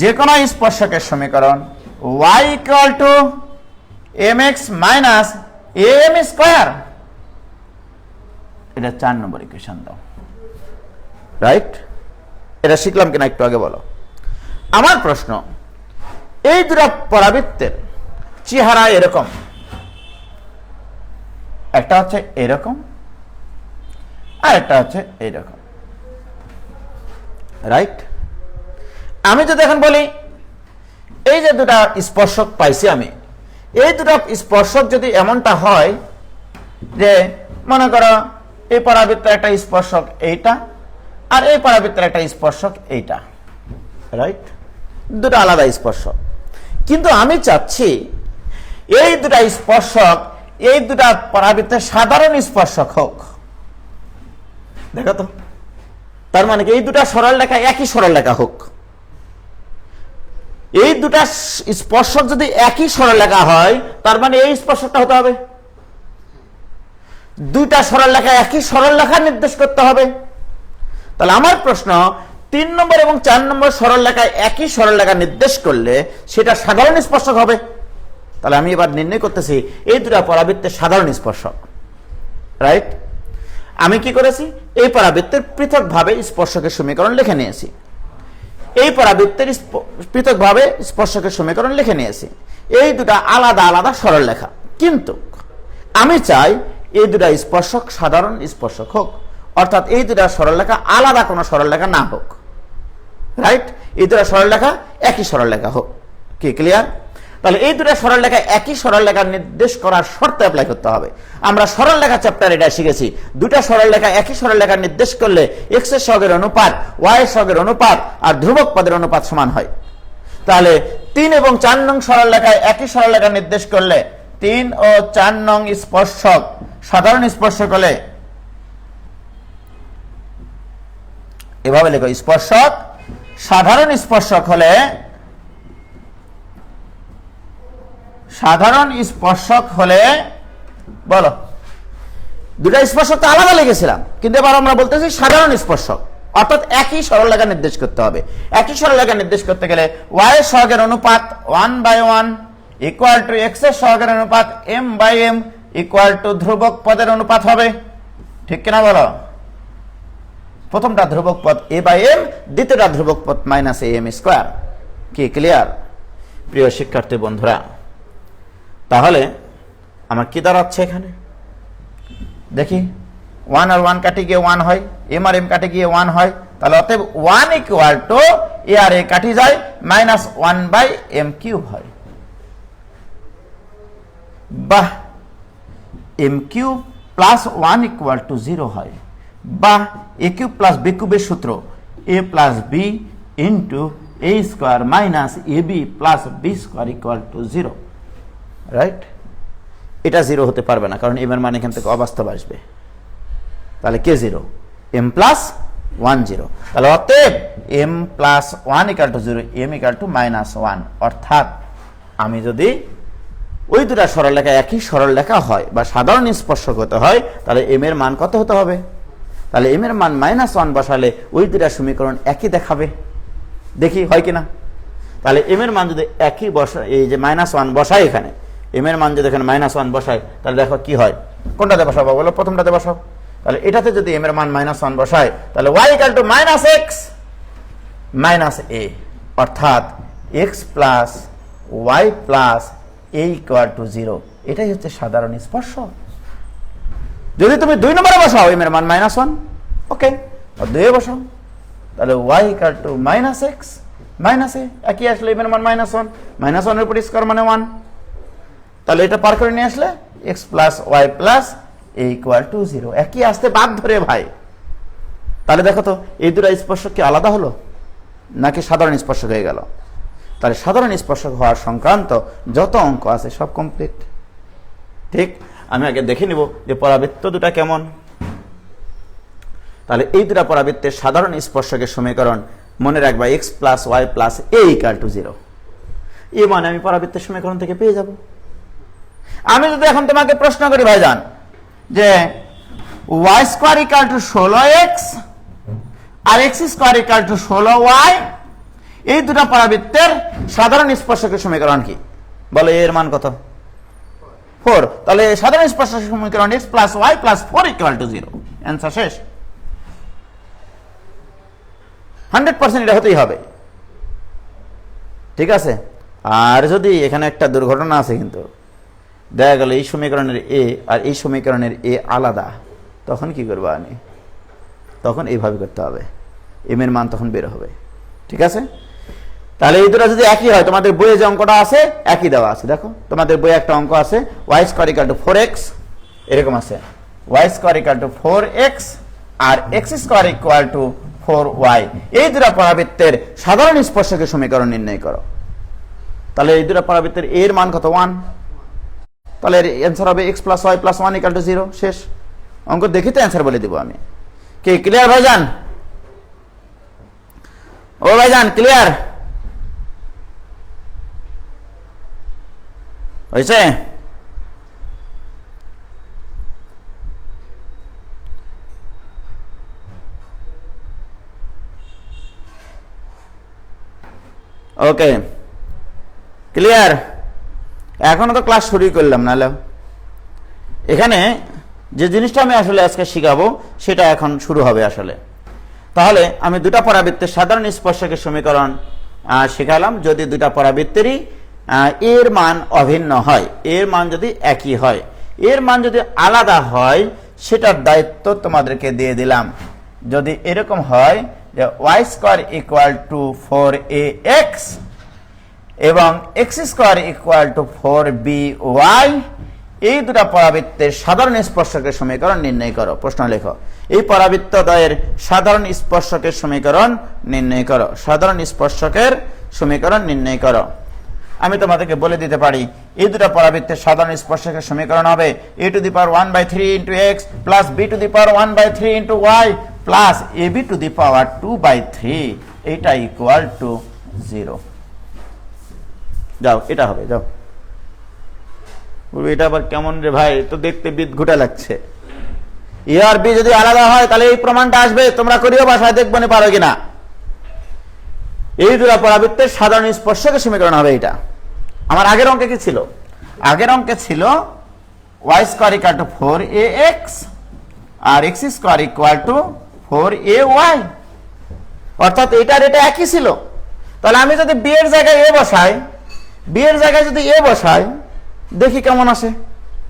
যে কোনো স্পর্শকের সমীকরণ y = mx - am², এটা 4 নম্বর ইকুয়েশন দাও, রাইট? এটা শিখলাম কিনা একটু আগে বলো। আমার প্রশ্ন, এই দুটো পরাবৃত্তের চেহারা এরকম, একটা হচ্ছে এরকম আর একটা হচ্ছে এইরকম, রাইট? আমি যদি এখন বলি এই যে দুটা স্পর্শক পাইছি আমি, এই দুটো স্পর্শক যদি এমনটা হয় যে মনে করো এই পরাবৃত্তের একটা স্পর্শক এইটা আর এই পরাবৃত্তের একটা স্পর্শক এইটা, রাইট? দুটো আলাদা স্পর্শক, কিন্তু আমি চাচ্ছি এই দুটা স্পর্শক এই দুটা পরাবৃত্তের সাধারণ স্পর্শক হোক। দেখো তো, তার মানে কি এই দুটা সরল রেখা একই সরল রেখা হোক। এই দুটা স্পর্শক যদি একই সরল রেখা হয়, তার মানে এই স্পর্শকটা হতে হবে, দুইটা সরল রেখা একই সরল রেখা নির্দেশ করতে হবে। তাহলে আমার প্রশ্ন, 3 নম্বর এবং 4 নম্বর সরল রেখায় একই সরল রেখা নির্দেশ করলে সেটা সাধারণ স্পর্শক হবে। তাহলে আমি এবার নির্ণয় করতেছি এই দুটা পরাবৃত্তের সাধারণ স্পর্শক, রাইট? আমি কি করেছি, এই পরাবৃত্তের পৃথকভাবে স্পর্শকের সমীকরণ লিখে নিয়েছি, এই পরাবৃত্তের পৃথকভাবে স্পর্শকের সমীকরণ লিখে নিয়েছি। এই দুটা আলাদা আলাদা সরল রেখা, কিন্তু আমি চাই এই দুটা স্পর্শক সাধারণ স্পর্শক হোক, অর্থাৎ এই দুটা সরল রেখা আলাদা কোনো সরল রেখা না হোক, রাইট? এই দুটা সরল রেখা একই সরল রেখা হোক। কি ক্লিয়ার? তাহলে এই দুটা সরল রেখা একই সরল রেখা নির্দেশ করার শর্তে অ্যাপ্লাই করতে হবে। আমরা সরল রেখা চ্যাপ্টার এটা শিখেছি, দুটা সরল রেখা একই সরল রেখা নির্দেশ করলে x এর সহগের অনুপাত y এর সহগের অনুপাত আর ধ্রুবক পদের অনুপাত সমান হয়। তাহলে 3 এবং 4 নং সরল রেখায় একই সরল রেখা নির্দেশ করলে 3 ও 4 নং স্পর্শক সাধারণ স্পর্শক হলে এভাবে লেখো, স্পর্শক সাধারণ স্পর্শক হলে, সাধারণ স্পর্শক হলে বলো, দুটা স্পর্শক তো আলাদা লিখেছিলাম, কিন্তু এবার আমরা বলতেছি সাধারণ স্পর্শক, অর্থাৎ একই সরল রেখা নির্দেশ করতে হবে। একই সরল রেখা নির্দেশ করতে গেলে y এর সহগের অনুপাত 1/1 = x এর সহগের অনুপাত m/m = ধ্রুবক পদের অনুপাত হবে, ঠিক কিনা বলো? প্রথমটা ধ্রুবক পদ a/m, দ্বিতীয়টা ধ্রুবক পদ -am²। কি ক্লিয়ার প্রিয় শিক্ষার্থী বন্ধুরা? তাহলে আমার কি দাঁড়াচ্ছে এখানে দেখি, 1 আর 1 কাটে গিয়ে 1 হয়, m আর m কাটে গিয়ে 1 হয়, তাহলে অতএব 1 = a আর a কাটি যায় -1/m³ হয়। বাহ, m³ + 1 = 0 হয়, বা a³ + b³ এর সূত্র a + b * a² - ab + b² = 0, right? এটা 0 হতে পারবে না, কারণ m এর মান এখান থেকে অবাস্তব আসবে। তাহলে কে 0? m + 1 0। তাহলে অতএব m + 1 = 0, m = -1। অর্থাৎ আমি যদি ওই দুটা সরল রেখা একই সরল রেখা হয় বা সাধারণ স্পর্শক হতে হয়, তাহলে m এর মান কত হতে হবে? তাহলে m এর মান -1 বসালে ওই দুটা সমীকরণ একই দেখাবে, দেখি হয় কিনা। তাহলে m এর মান যদি একই বসা, এই যে -1 বসাই এখানে, এম এর মান যদি এখানে -1 বসাই তাহলে দেখো কি হয়, কোনটাতে বসাবো বলো, প্রথমটাতে বসাও। তাহলে এটাতে যদি এম এর মান -1 বসাই তাহলে y = -x - a, অর্থাৎ x + y + a = 0। এটাই হচ্ছে সাধারণ স্পর্শক। যদি তুমি 2 নম্বরে বসাও এম এর মান -1, ওকে, আর 2 এ বসাও তাহলে y = -x - a, একই আসলে এম এর মান -1, -1 এর উপর স্কয়ার মানে 1, তাহলে এটা পার করে নিয়ে আসলে x + y + a = 0, একই আসতে বাধ্য রে ভাই। তাহলে দেখো তো এই দুটো স্পর্শক কি আলাদা হলো নাকি সাধারণ স্পর্শক হয়ে গেল? তাহলে সাধারণ স্পর্শক হওয়ার সংক্রান্ত যত অঙ্ক আছে সব কমপ্লিট। ঠিক, আমি আগে দেখে নিব যে পরাবৃত্ত দুটা কেমন। তাহলে এই দুটা পরাবৃত্তের সাধারণ স্পর্শকের সমীকরণ মনে রাখবা x + y + a = 0। এই মানে আমি পরাবৃত্তের সমীকরণ থেকে পেয়ে যাব। আমি যদি এখন তোমাকে প্রশ্ন করি ভাইজান যে y² = 16x আর x² = 16y, এই দুটো পরাবৃত্তের সাধারণ স্পর্শকের সমীকরণ কি বলে? এর মান কত? 4। তাহলে সাধারণ স্পর্শকের সমীকরণ x + y + 4 = 0। অ্যান্সার শেষ। 100% এটা হতেই হবে। ঠিক আছে, আর যদি এখানে একটা দুর্ঘটনা আছে, কিন্তু দেখা গেল এই সমীকরণের a আর এই সমীকরণের a আলাদা, তখন কি করবো? আমি তখন এইভাবে করতে হবে, এম এর মান তখন বের হবে। ঠিক আছে, তাহলে এই দুটো যদি একই হয়, তোমাদের বইয়ে যে অঙ্কটা আছে একই দেওয়া আছে। দেখো তোমাদের বইয়ে একটা অঙ্ক আছে y² = 4x, এরকম আছে y² = 4x আর x² = 4y, এই দুটো পরাবৃত্তের সাধারণ স্পর্শকের সমীকরণ নির্ণয় করো। তাহলে এই দুটো পরাবৃত্তের এর মান কত? 1। তাহলে অ্যান্সার হবে x + y + 1 = 0। শেষ। অঙ্ক দেখি তো অ্যান্সার বলে দিব আমি। কি ক্লিয়ার ভাইজান? ও ভাইজান ক্লিয়ার হয়েছে? ওকে, ক্লিয়ার। এখনো তো ক্লাস শুরুই করলাম না। এখানে যে জিনিসটা আমি আসলে আজকে শিখাবো সেটা এখন শুরু হবে আসলে। তাহলে আমি দুটা পরাবৃত্তের সাধারণ স্পর্শকের সমীকরণ শিখালাম। যদি দুটা পরাবৃত্তেরই এর মান অভিন্ন হয়, এর মান যদি একই হয়, এর মান যদি আলাদা হয় সেটার দায়িত্ব তোমাদেরকে দিয়ে দিলাম। যদি এরকম হয় যে y² = 4ax এবং x² = 4by, এই দুটা পরাবৃত্তের সাধারণ স্পর্শকের সমীকরণ নির্ণয় করো। প্রশ্ন লেখো, এই পরাবৃত্ত দ্বয়ের সাধারণ স্পর্শকের সমীকরণ নির্ণয় করো। সাধারণ স্পর্শকের সমীকরণ নির্ণয় করো। আমি তোমাদেরকে বলে দিতে পারি এই দুটা পরাবৃত্তের সাধারণ স্পর্শকের সমীকরণ হবে a⁴ x + b⁴ y + ab⁴ এইটা = 0। যাও, এটা হবে। যাও, এটা আবার কেমন রে ভাই, তো দেখতে বিদঘুটা লাগছে। এ আর বি যদি আলাদা হয় তাহলে এই প্রমাণটা আসবে, তোমরা করিও বাসায় দেখবো না পারো কিনা। এই দুটো পরাবৃত্তের সাধারণ স্পর্শকের সমীকরণ হবে এটা। আমার আগের অঙ্কে কি ছিল? আগের অঙ্কে ছিল y² = 4ax আর x² = 4ay, অর্থাৎ এটার এটা একই ছিল। তাহলে আমি যদি বি এর জায়গায় এ বসাই, বি এর জায়গায় যদি এ বসাই, দেখি কেমন আসে।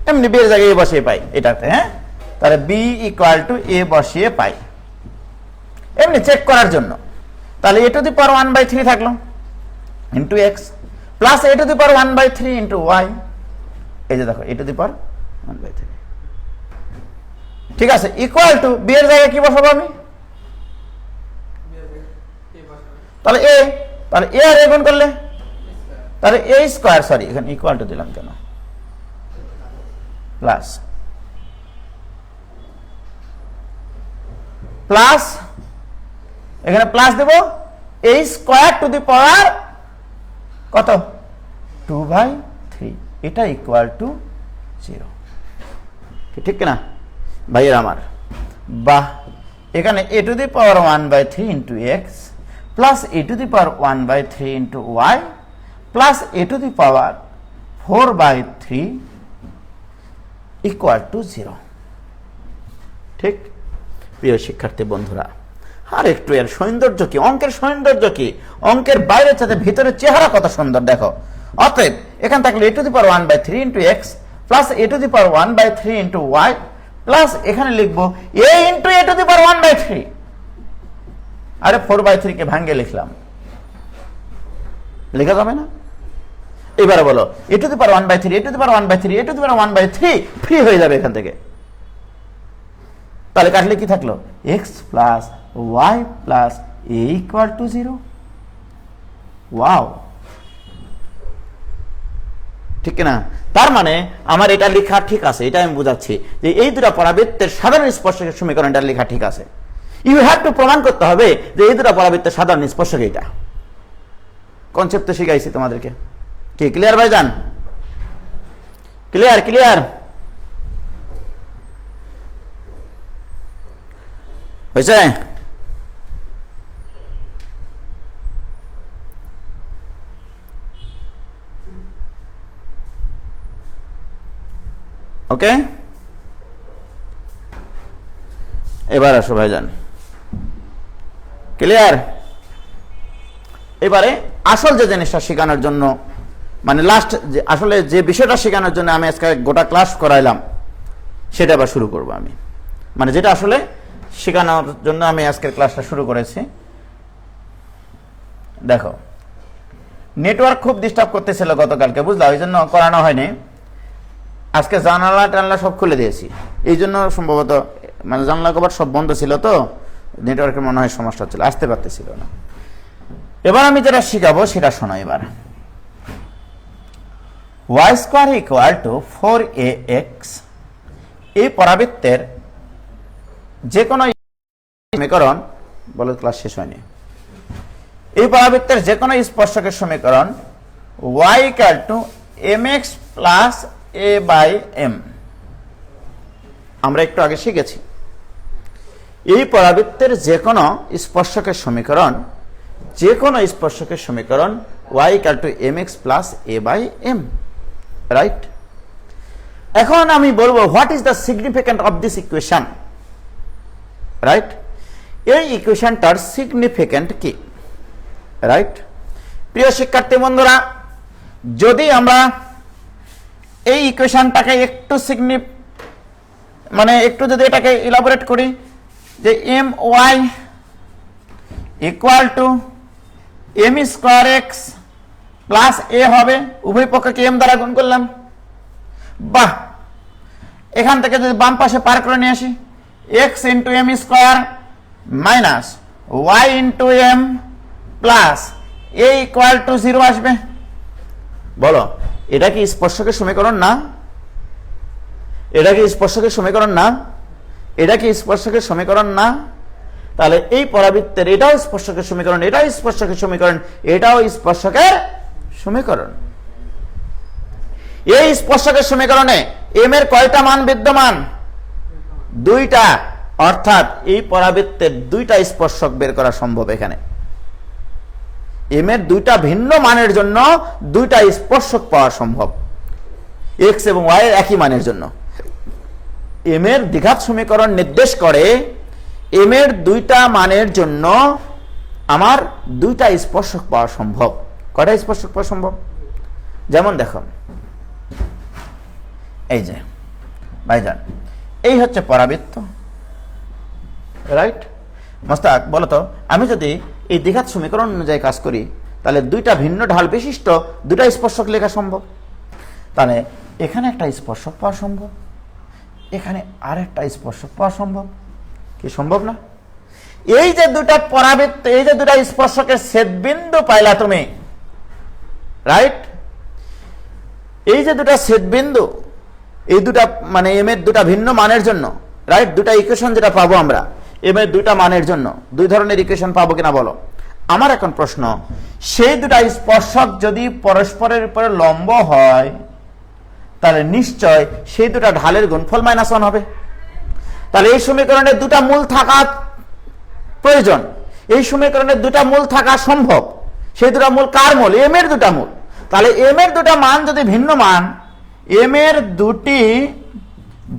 এমনি বি এর জায়গায় এ বসিয়ে পাই এটাতে। হ্যাঁ, তাহলে b = a বসিয়ে পাই, এমনি চেক করার জন্য। তাহলে a⁴ থাকলো into x plus a⁴ into y। এই যে দেখো a⁴ ঠিক আছে, ইকুয়াল টু বি এর জায়গায় কি বসাবো আমি? তাহলে a, তাহলে a আর a গুণ করলে তাহলে a², সরি এখানে ইকুয়াল টু দিলাম কেন, প্লাস প্লাস এখানে প্লাস দেব a² কত 2/3, এটা ইকুয়াল টু 0। ঠিক কিনা ভাইয়ের আমার? বাহ, এখানে a⁴ into x plus a⁴ into y plus a⁴ 4/3 = 0। ঠিক? প্রিয় শিক্ষার্থী বন্ধুরা, আর একটু এর সৌন্দর্য কি, অঙ্কের সৌন্দর্য কি, অঙ্কের বাইরের সাথে ভিতরের চেহারা কত সুন্দর দেখো। অতএব এখানে থাকলে a⁻1/3 × x plus a⁻1/3 × y plus এখানে লিখবো a × a⁻1/3। আরে 4/3 কে ভাঙ্গে লিখলাম, লেখা যাবে না? এবারে বলো a⁻1/3 a⁻1/3 a⁻1/3 ফ্রি হয়ে যাবে এখান থেকে। তাহলে কাটলে কি থাকলো? x plus y plus a = 0। Wow, ঠিক না? তার মানে আমার এটা লেখা ঠিক আছে, এটা আমি বুঝাচ্ছি যে এই দুটো পরাবৃত্তের সাধারণ স্পর্শকের সমীকরণটা লেখা ঠিক আছে। ইউ হ্যাভ টু প্রমাণ করতে হবে যে এই দুটো পরাবৃত্তের সাধারণ স্পর্শক এটা। কনসেপ্ট শিখাইছি তোমাদেরকে। কি ক্লিয়ার ভাইজান? ক্লিয়ার ক্লিয়ার হয়েছে? ওকে, এবার আসো ভাইজান। ক্লিয়ার? এবারে আসল যে জিনিসটা শেখানোর জন্য, মানে লাস্ট আসলে যে বিষয়টা শেখানোর জন্য আমি আজকে গোটা ক্লাস করাইলাম, সেটা আবার শুরু করব আমি। মানে যেটা আসলে শেখানোর জন্য আমি আজকের ক্লাসটা শুরু করেছি। দেখো, নেটওয়ার্ক খুব ডিস্টার্ব করতেছিল গতকালকে, বুঝলা, ওই জন্য করানো হয়নি। আজকে জানালা টানলা সব খুলে দিয়েছি, এই জন্য সম্ভবত মানে জানলা কভার সব বন্ধ ছিল, তো নেটওয়ার্কের মনে হয় সমস্যা হচ্ছিল, আসতে পারতেছিল না। এবার আমি যেটা শিখাবো সেটা শোনো। এবার y² = 4ax এই পরাবৃত্তের যে কোনো সমীকরণ, বলে ক্লাস শেষ হয়নি, এই পরাবৃত্তের যে কোনো স্পর্শকের সমীকরণ y = mx প্লাস a/m আমরা একটু আগে শিখেছি। এই পরাবৃত্তের যে কোনো স্পর্শকের সমীকরণ, যে কোনো স্পর্শকের সমীকরণ y = mx plus a/m, right? এখন আমি বলবো what is the significant of this equation, right? এই ইকুয়েশনটার সিগনিফিক্যান্ট কি, রাইট? প্রিয় শিক্ষার্থী বন্ধুরা, যদি আমরা এই ইকুয়েশনটাকে একটু মানে একটু যদি এটাকে ইলাবোরেট করি, যে my = m² x plus a হবে, উভয় পক্ষকে m দ্বারা গুণ করলাম। বাহ, এখান থেকে যদি বাম পাশে পার করে নিয়ে আসি, x × m² minus y × m plus a = 0 আসবে। বলো, এটা কি স্পর্শকের সমীকরণ না? এটা কি স্পর্শকের সমীকরণ না? এটা কি স্পর্শকের সমীকরণ না? তাহলে এই পরাবৃত্তের এটাও স্পর্শকের সমীকরণ, এটাও স্পর্শকের সমীকরণ, এটাও স্পর্শকের সমীকরণ। এই স্পর্শকের সমীকরণে m এর কয়টা মান বিদ্যমান? 2টা। অর্থাৎ এই পরাবৃত্তের 2টা স্পর্শক বের করা সম্ভব। এখানে m এর 2টা ভিন্ন মানের জন্য 2টা স্পর্শক পাওয়া সম্ভব, x এবং y এর একই মানের জন্য। m এর দ্বিঘাত সমীকরণ নির্দেশ করে m এর 2টা মানের জন্য আমার 2টা স্পর্শক পাওয়া সম্ভব। কয়টা স্পর্শক পাওয়া সম্ভব? যেমন দেখো, এই যে ভাইজান, এই হচ্ছে পরাবৃত্ত, রাইট? মোস্তাক বলতো, আমি যদি এই দ্বিঘাত সমীকরণ অনুযায়ী কাজ করি, তাহলে 2টা ভিন্ন ঢাল বিশিষ্ট 2টা স্পর্শক লেখা সম্ভব। তাহলে এখানে একটা স্পর্শক পাওয়া সম্ভব, এখানে আরেকটা স্পর্শক পাওয়া সম্ভব। কি সম্ভব না? এই যে 2টা পরাবৃত্ত, এই যে 2টা স্পর্শকের ছেদবিন্দু পাইলা তুমি, রাইট? এই যে 2টা ছেদবিন্দু, এই 2টা মানে m এর 2টা ভিন্ন মানের জন্য, রাইট? 2টা ইকুয়েশন যেটা পাবো আমরা m এর 2টা মানের জন্য, 2 ধরনের ইকুয়েশন পাবো কিনা বলো? আমার এখন প্রশ্ন, সেই 2টা স্পর্শক যদি পরস্পরের উপরে লম্ব হয়, তাহলে নিশ্চয় সেই 2টা ঢালের গুণফল -1 হবে। তাহলে এই সমীকরণে 2টা মূল থাকা প্রয়োজন, এই সমীকরণে 2টা মূল থাকা সম্ভব। সেই 2টা মূল কার মূল? m এর 2টা মূল। তাহলে এম এর দুটা মান যদি ভিন্ন মান, এম এর দুটি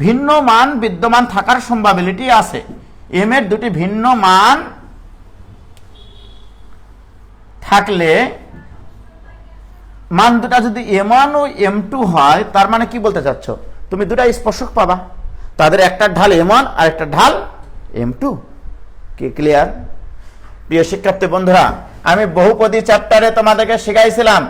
ভিন্ন মান বিদ্যমান থাকার সম্ভাবনা আছে। এম এর দুটি ভিন্ন মান থাকলে মান দুটা যদি M1 ও M2 হয়, তার মানে কি বলতে চাচ্ছ, তুমি দুটা স্পর্শক পাবা, তাদের একটা ঢাল M1 আর একটা ঢাল M2। কি ক্লিয়ার? প্রিয় শিক্ষার্থী বন্ধুরা, আমি বহুপদী চ্যাপ্টারে তোমাদেরকে শিখাইছিলাম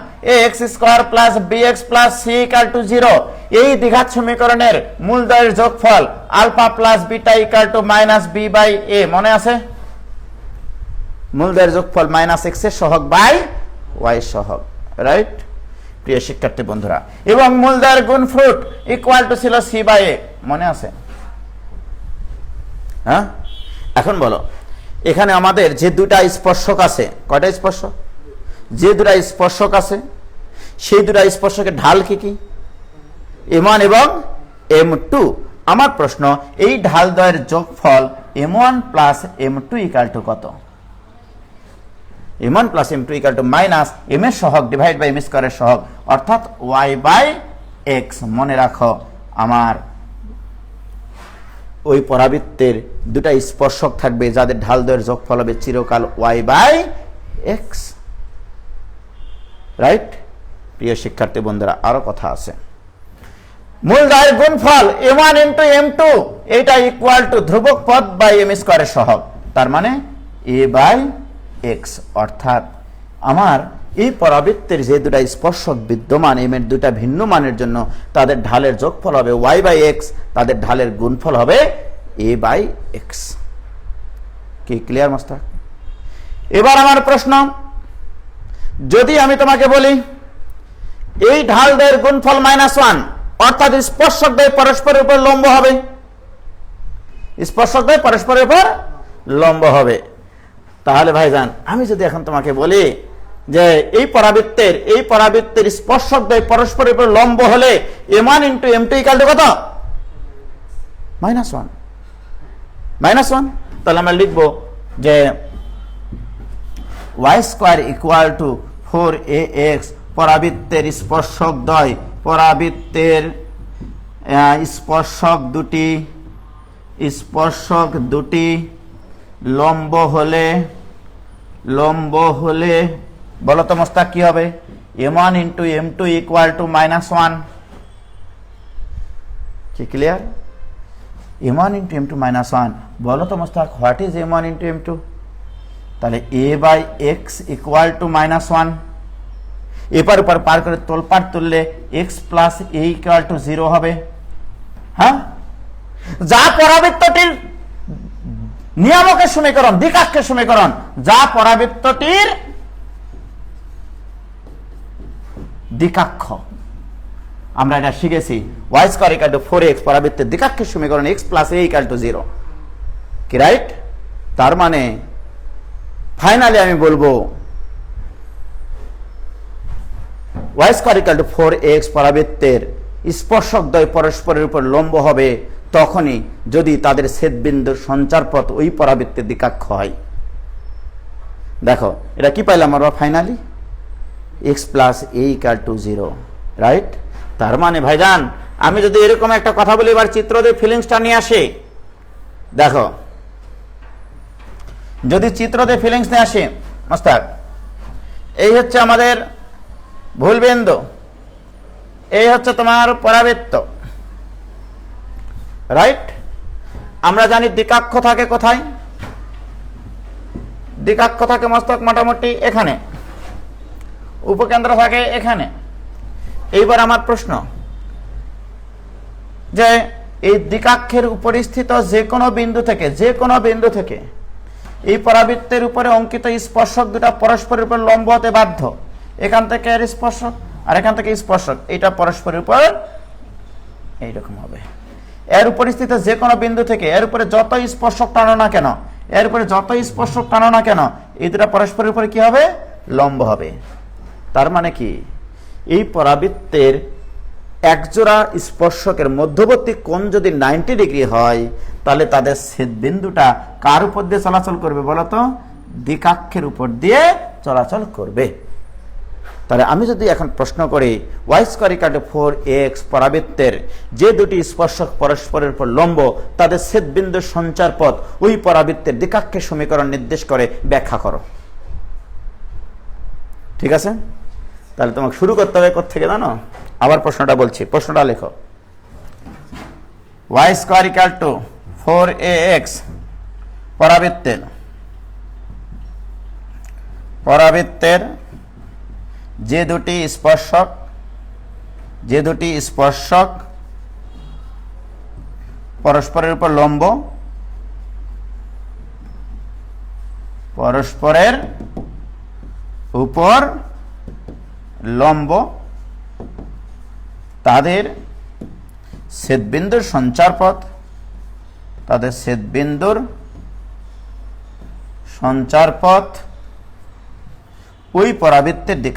ax square plus bx plus c equal to 0। এই দ্বিঘাত সমীকরণের মূলদ্বয়ের যোগফল alpha plus beta equal to minus b by a, মনে আছে? মূলদ্বয়ের যোগফল মাইনাস x এর সহগ বাই y সহগ, রাইট? প্রিয় শিক্ষার্থী বন্ধুরা, এবং মূলদ্বয়ের গুণফ্রুট ইকুয়াল টু ছিল c বাই a, মনে আছে? হ্যাঁ, এখন বলো, এখানে আমাদের যে দুটা স্পর্শক আছে, কয়টা স্পর্শক? যে দুটা স্পর্শক আছে সেই দুটা স্পর্শকের ঢাল কি কি? M1 এবং M2। আমার প্রশ্ন, এই ঢাল দ্বয়ের যোগফল M1 plus M2 equal to কত? M1 plus M2 equal to minus M এর সহগ ডিভাইড বাই M স্কয়ারের সহগ, অর্থাৎ y বাই x। মনে রাখো, আমার ওই পরাবৃত্তের দুটা স্পর্শক থাকবে যাদের ঢাল দ্বয়ের যোগফল হবে চিরকাল y বাই x, রাইট? প্রিয় শিক্ষার্থী বন্ধুরা, আরো কথা আছে। মূলদ্বয়ের গুণফল M1 ইনটু M2, এটা ইকুয়াল টু ধ্রুবক পদ বাই M স্কয়ারের সহগ, তার মানে a বাই x। অর্থাৎ আমার এই পরাবৃত্তের যে দুটা স্পর্শক বিদ্যমান, m এর দুটা ভিন্ন মানের জন্য তাদের ঢালের যোগফল হবে y বাই x, তাদের ঢালের গুণফল হবে a বাই x। কি ক্লিয়ার মাস্টার? এবার আমার প্রশ্ন, যদি আমি তোমাকে বলি এই ঢাল দ্বয়ের গুণফল -1, অর্থাৎ স্পর্শক দ্বয় পরস্পরের উপর লম্ব হবে, স্পর্শক দ্বয় পরস্পরের উপর লম্ব হবে, তাহলে ভাইজান আমি যদি এখন তোমাকে বলি যে এই পরাবৃত্তের স্পর্শক দ্বয় পরস্পরের উপর লম্ব হলে M1 into M2 equal to কত? -1। তাহলে আমরা লিখব যে y square equal to 4ax, পরাবৃত্তের স্পর্শক দ্বয়, পরাবৃত্তের স্পর্শক দুটি লম্ব হলে বলো তো মোস্তাক কি হবে? M1 into M2 equal to -1। কি ক্লিয়ার? M1 ইনটু M2 -1, বলো তো Mostak, what is M1 into M2? তাহলে a by x equal to -1। এপার উপর পার করে তোলপাড় তুললে x plus a equal to 0 হবে। হ্যাঁ, যা পরাবৃত্তটির নিয়ামকের সমীকরণ, দ্বিকাক্ষের সমীকরণ, যা পরাবৃত্তটির দ্বিকাক্ষ, আমরা এটা শিখেছি। y square equal to 4x, পরাবৃত্তের দ্বিকাক্ষের সমীকরণ x plus a equal to 0, কি রাইট? তার মানে ফাইনালি আমি বলবো y square equal to 4x, পরাবৃত্তের স্পর্শক দ্বয় পরস্পরের উপর লম্ব হবে তখনই যদি তাদের ছেদবিন্দুর সঞ্চারপথ ওই পরাবৃত্তের দ্বিকাক্ষ হয়। দেখো এটা কি পাইলাম আমরা finally? x plus a equal to 0, right? তার মানে ভাইজান আমি যদি এরকম একটা কথা বলি, এবার চিত্র দিয়ে ফিলিংসটা নিয়ে আসি। দেখো, যদি চিত্র দিয়ে ফিলিংস নিয়ে আসি মাস্টার, এই হচ্ছে আমাদের ভুলবিন্দু, এই হচ্ছে তোমার পরাবৃত্ত, রাইট? আমরা জানি দ্বিকাক্ষ থাকে কোথায়? দ্বিকাক্ষ থাকে মস্তক মোটামুটি এখানে, উপকেন্দ্র থাকে এখানে। এইবার আমার প্রশ্ন যে এই দ্বিকাক্ষের উপরিস্থিত যে কোনো বিন্দু থেকে এই পরাবৃত্তের উপরে অঙ্কিত স্পর্শক দুটা পরস্পরের উপর লম্ব হতে বাধ্য। এখান থেকে এর স্পর্শক আর এখান থেকে স্পর্শক, এটা পরস্পরের উপর এইরকম হবে। এর উপরিস্থিত যে কোনো বিন্দু থেকে এর উপরে যত স্পর্শক টানো না কেন, এই দুটা পরস্পরের উপরে কি হবে? লম্ব হবে। তার মানে কি, এই পরাবৃত্তের একজোড়া স্পর্শকের মধ্যবর্তী কোণ যদি 90 ডিগ্রি হয়, তাহলে তাদের ছেদবিন্দুটা কার উপর দিয়ে চলাচল করবে বলতো? দ্বিকাক্ষের উপর দিয়ে চলাচল করবে। তাহলে আমি যদি এখন প্রশ্ন করি Y square equal to 4ax পরাবৃত্তের যে দুটি স্পর্শক পরস্পরের উপর লম্ব তাদের ছেদবিন্দুর সঞ্চার পথ ওই পরাবৃত্তের দ্বিকাক্ষের সমীকরণ নির্দেশ করে ব্যাখ্যা করো। ঠিক আছে, তাহলে তোমাকে শুরু করতে হবে কোত্থেকে জানো? আবার প্রশ্নটা বলছি, প্রশ্নটা লেখো। Y square equal to 4ax পরাবৃত্তের যে দুটি স্পর্শক পরস্পরের উপর লম্ব তাদের ছেদবিন্দুর সঞ্চারপথ ওই পরাবৃত্তের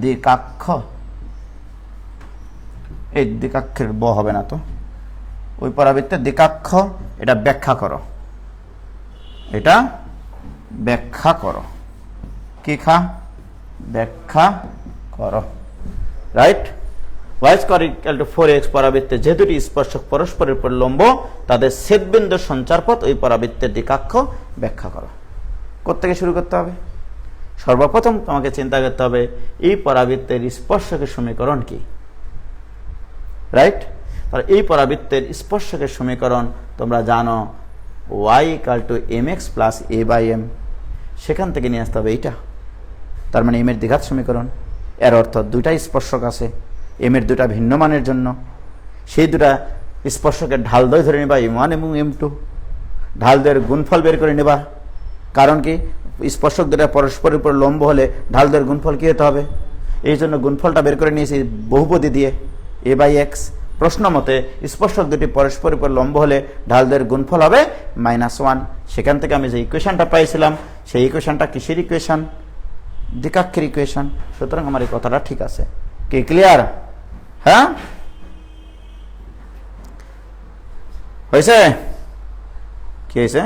দ্বিকাক্ষ, এই দ্বিকাক্ষের ব হবে না তো, ওই পরাবৃত্তের দ্বিকাক্ষ, এটা ব্যাখ্যা করো, ব্যাখ্যা করো, right. Y square equal to 4x পরাবৃত্তে যে দুটি স্পর্শক পরস্পরের উপর লম্ব তাদের ছেদবিন্দুর সঞ্চারপথ ওই পরাবৃত্তের দ্বিকাক্ষ ব্যাখ্যা করো। কোত্থেকে শুরু করতে হবে? সর্বপ্রথম তোমাকে চিন্তা করতে হবে এই পরাবৃত্তের স্পর্শকের সমীকরণ কি, রাইট। তাহলে এই পরাবৃত্তের স্পর্শকের সমীকরণ তোমরা জানো y equal to mx plus a by m, সেখান থেকে নিয়ে আসতে হবে এইটা। তার মানে m এর দ্বিঘাত সমীকরণ, এর অর্থ দুটা স্পর্শক আছে m এর দুটা ভিন্ন মানের জন্য, সেই দুটা স্পর্শকের ঢালদ্বয় ধরে নেবা m1 এবং m2, ঢালদ্বয়ের গুণফল বের করে নেবা। কারণ কি, স্পর্শক দুটা পরস্পরের উপর লম্ব হলে ঢালদ্বয়ের গুণফল কি হতে হবে, এই জন্য গুণফলটা বের করে নিয়েছি বহুপদী দিয়ে a বাই x। প্রশ্ন মতে স্পর্শক দুটি পরস্পরের উপর লম্ব হলে ঢালদ্বয়ের গুণফল হবে -1। সেখান থেকে আমি যে ইকুয়েশনটা পাইছিলাম সেই ইকুয়েশনটা কিসের ইকুয়েশন? দ্বিকাক্ষের ইকুয়েশন। সুতরাং আমার এই কথাটা ঠিক আছে। কি ক্লিয়ার? হ্যাঁ, হয়েছে? কি হয়েছে?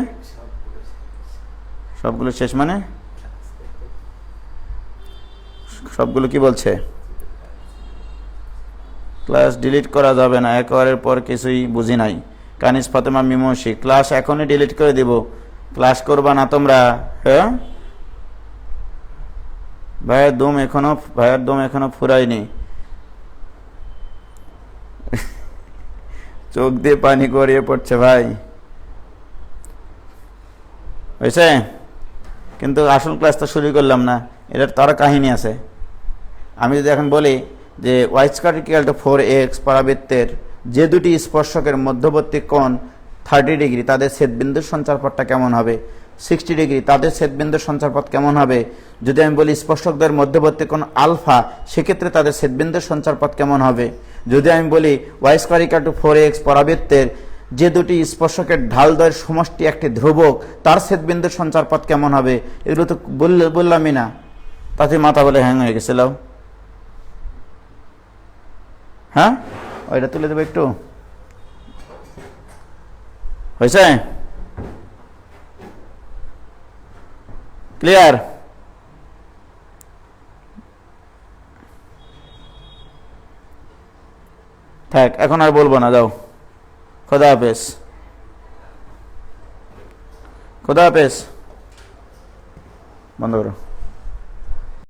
সবগুলো শেষ মানে সবগুলো কি বলছে? ক্লাস ডিলিট করা যাবে না, একবারের পর কিছুই বুঝি নাই। কানিস ফাতেমা মিমোশি, ক্লাস এখনই ডিলিট করে দিব, ক্লাস করবা না তোমরা? হ্যাঁ, ভাইয়ের দম এখনো ফুরায়নি, চোখ দিয়ে পানি গড়িয়ে পড়ছে ভাই। হয়েছে? কিন্তু আসল ক্লাস তো শুরু করলাম না, এটার তো আরো কাহিনী আছে। আমি যদি এখন বলি যে Y square equal to 4x পরাবৃত্তের যে দুটি স্পর্শকের মধ্যবর্তী কোণ 30 ডিগ্রি তাদের ছেদবিন্দুর সঞ্চারপথটা কেমন হবে, 60 ডিগ্রি তাদের ছেদবিন্দুর সঞ্চারপথ কেমন হবে। যদি আমি বলি স্পর্শকদের মধ্যবর্তী কোণ আলফা, সেক্ষেত্রে তাদের ছেদবিন্দুর সঞ্চারপথ কেমন হবে। যদি আমি বলি Y square equal to 4x পরাবৃত্তের যে দুটি স্পর্শকের ঢালদ্বয়ের সমষ্টি একটি ধ্রুবক, তার ছেদবিন্দুর সঞ্চারপথ কেমন হবে। এগুলো তো বললামই না, তাতে মাথা বলে হ্যাং হয়ে গেছিল। হ্যাঁ, ওইটা তুলে দেবো একটু। হয়েছে? ক্লিয়ার? থাক, এখন আর বলবো না, যাও। খোদা হাফেজ, বন্ধ করো।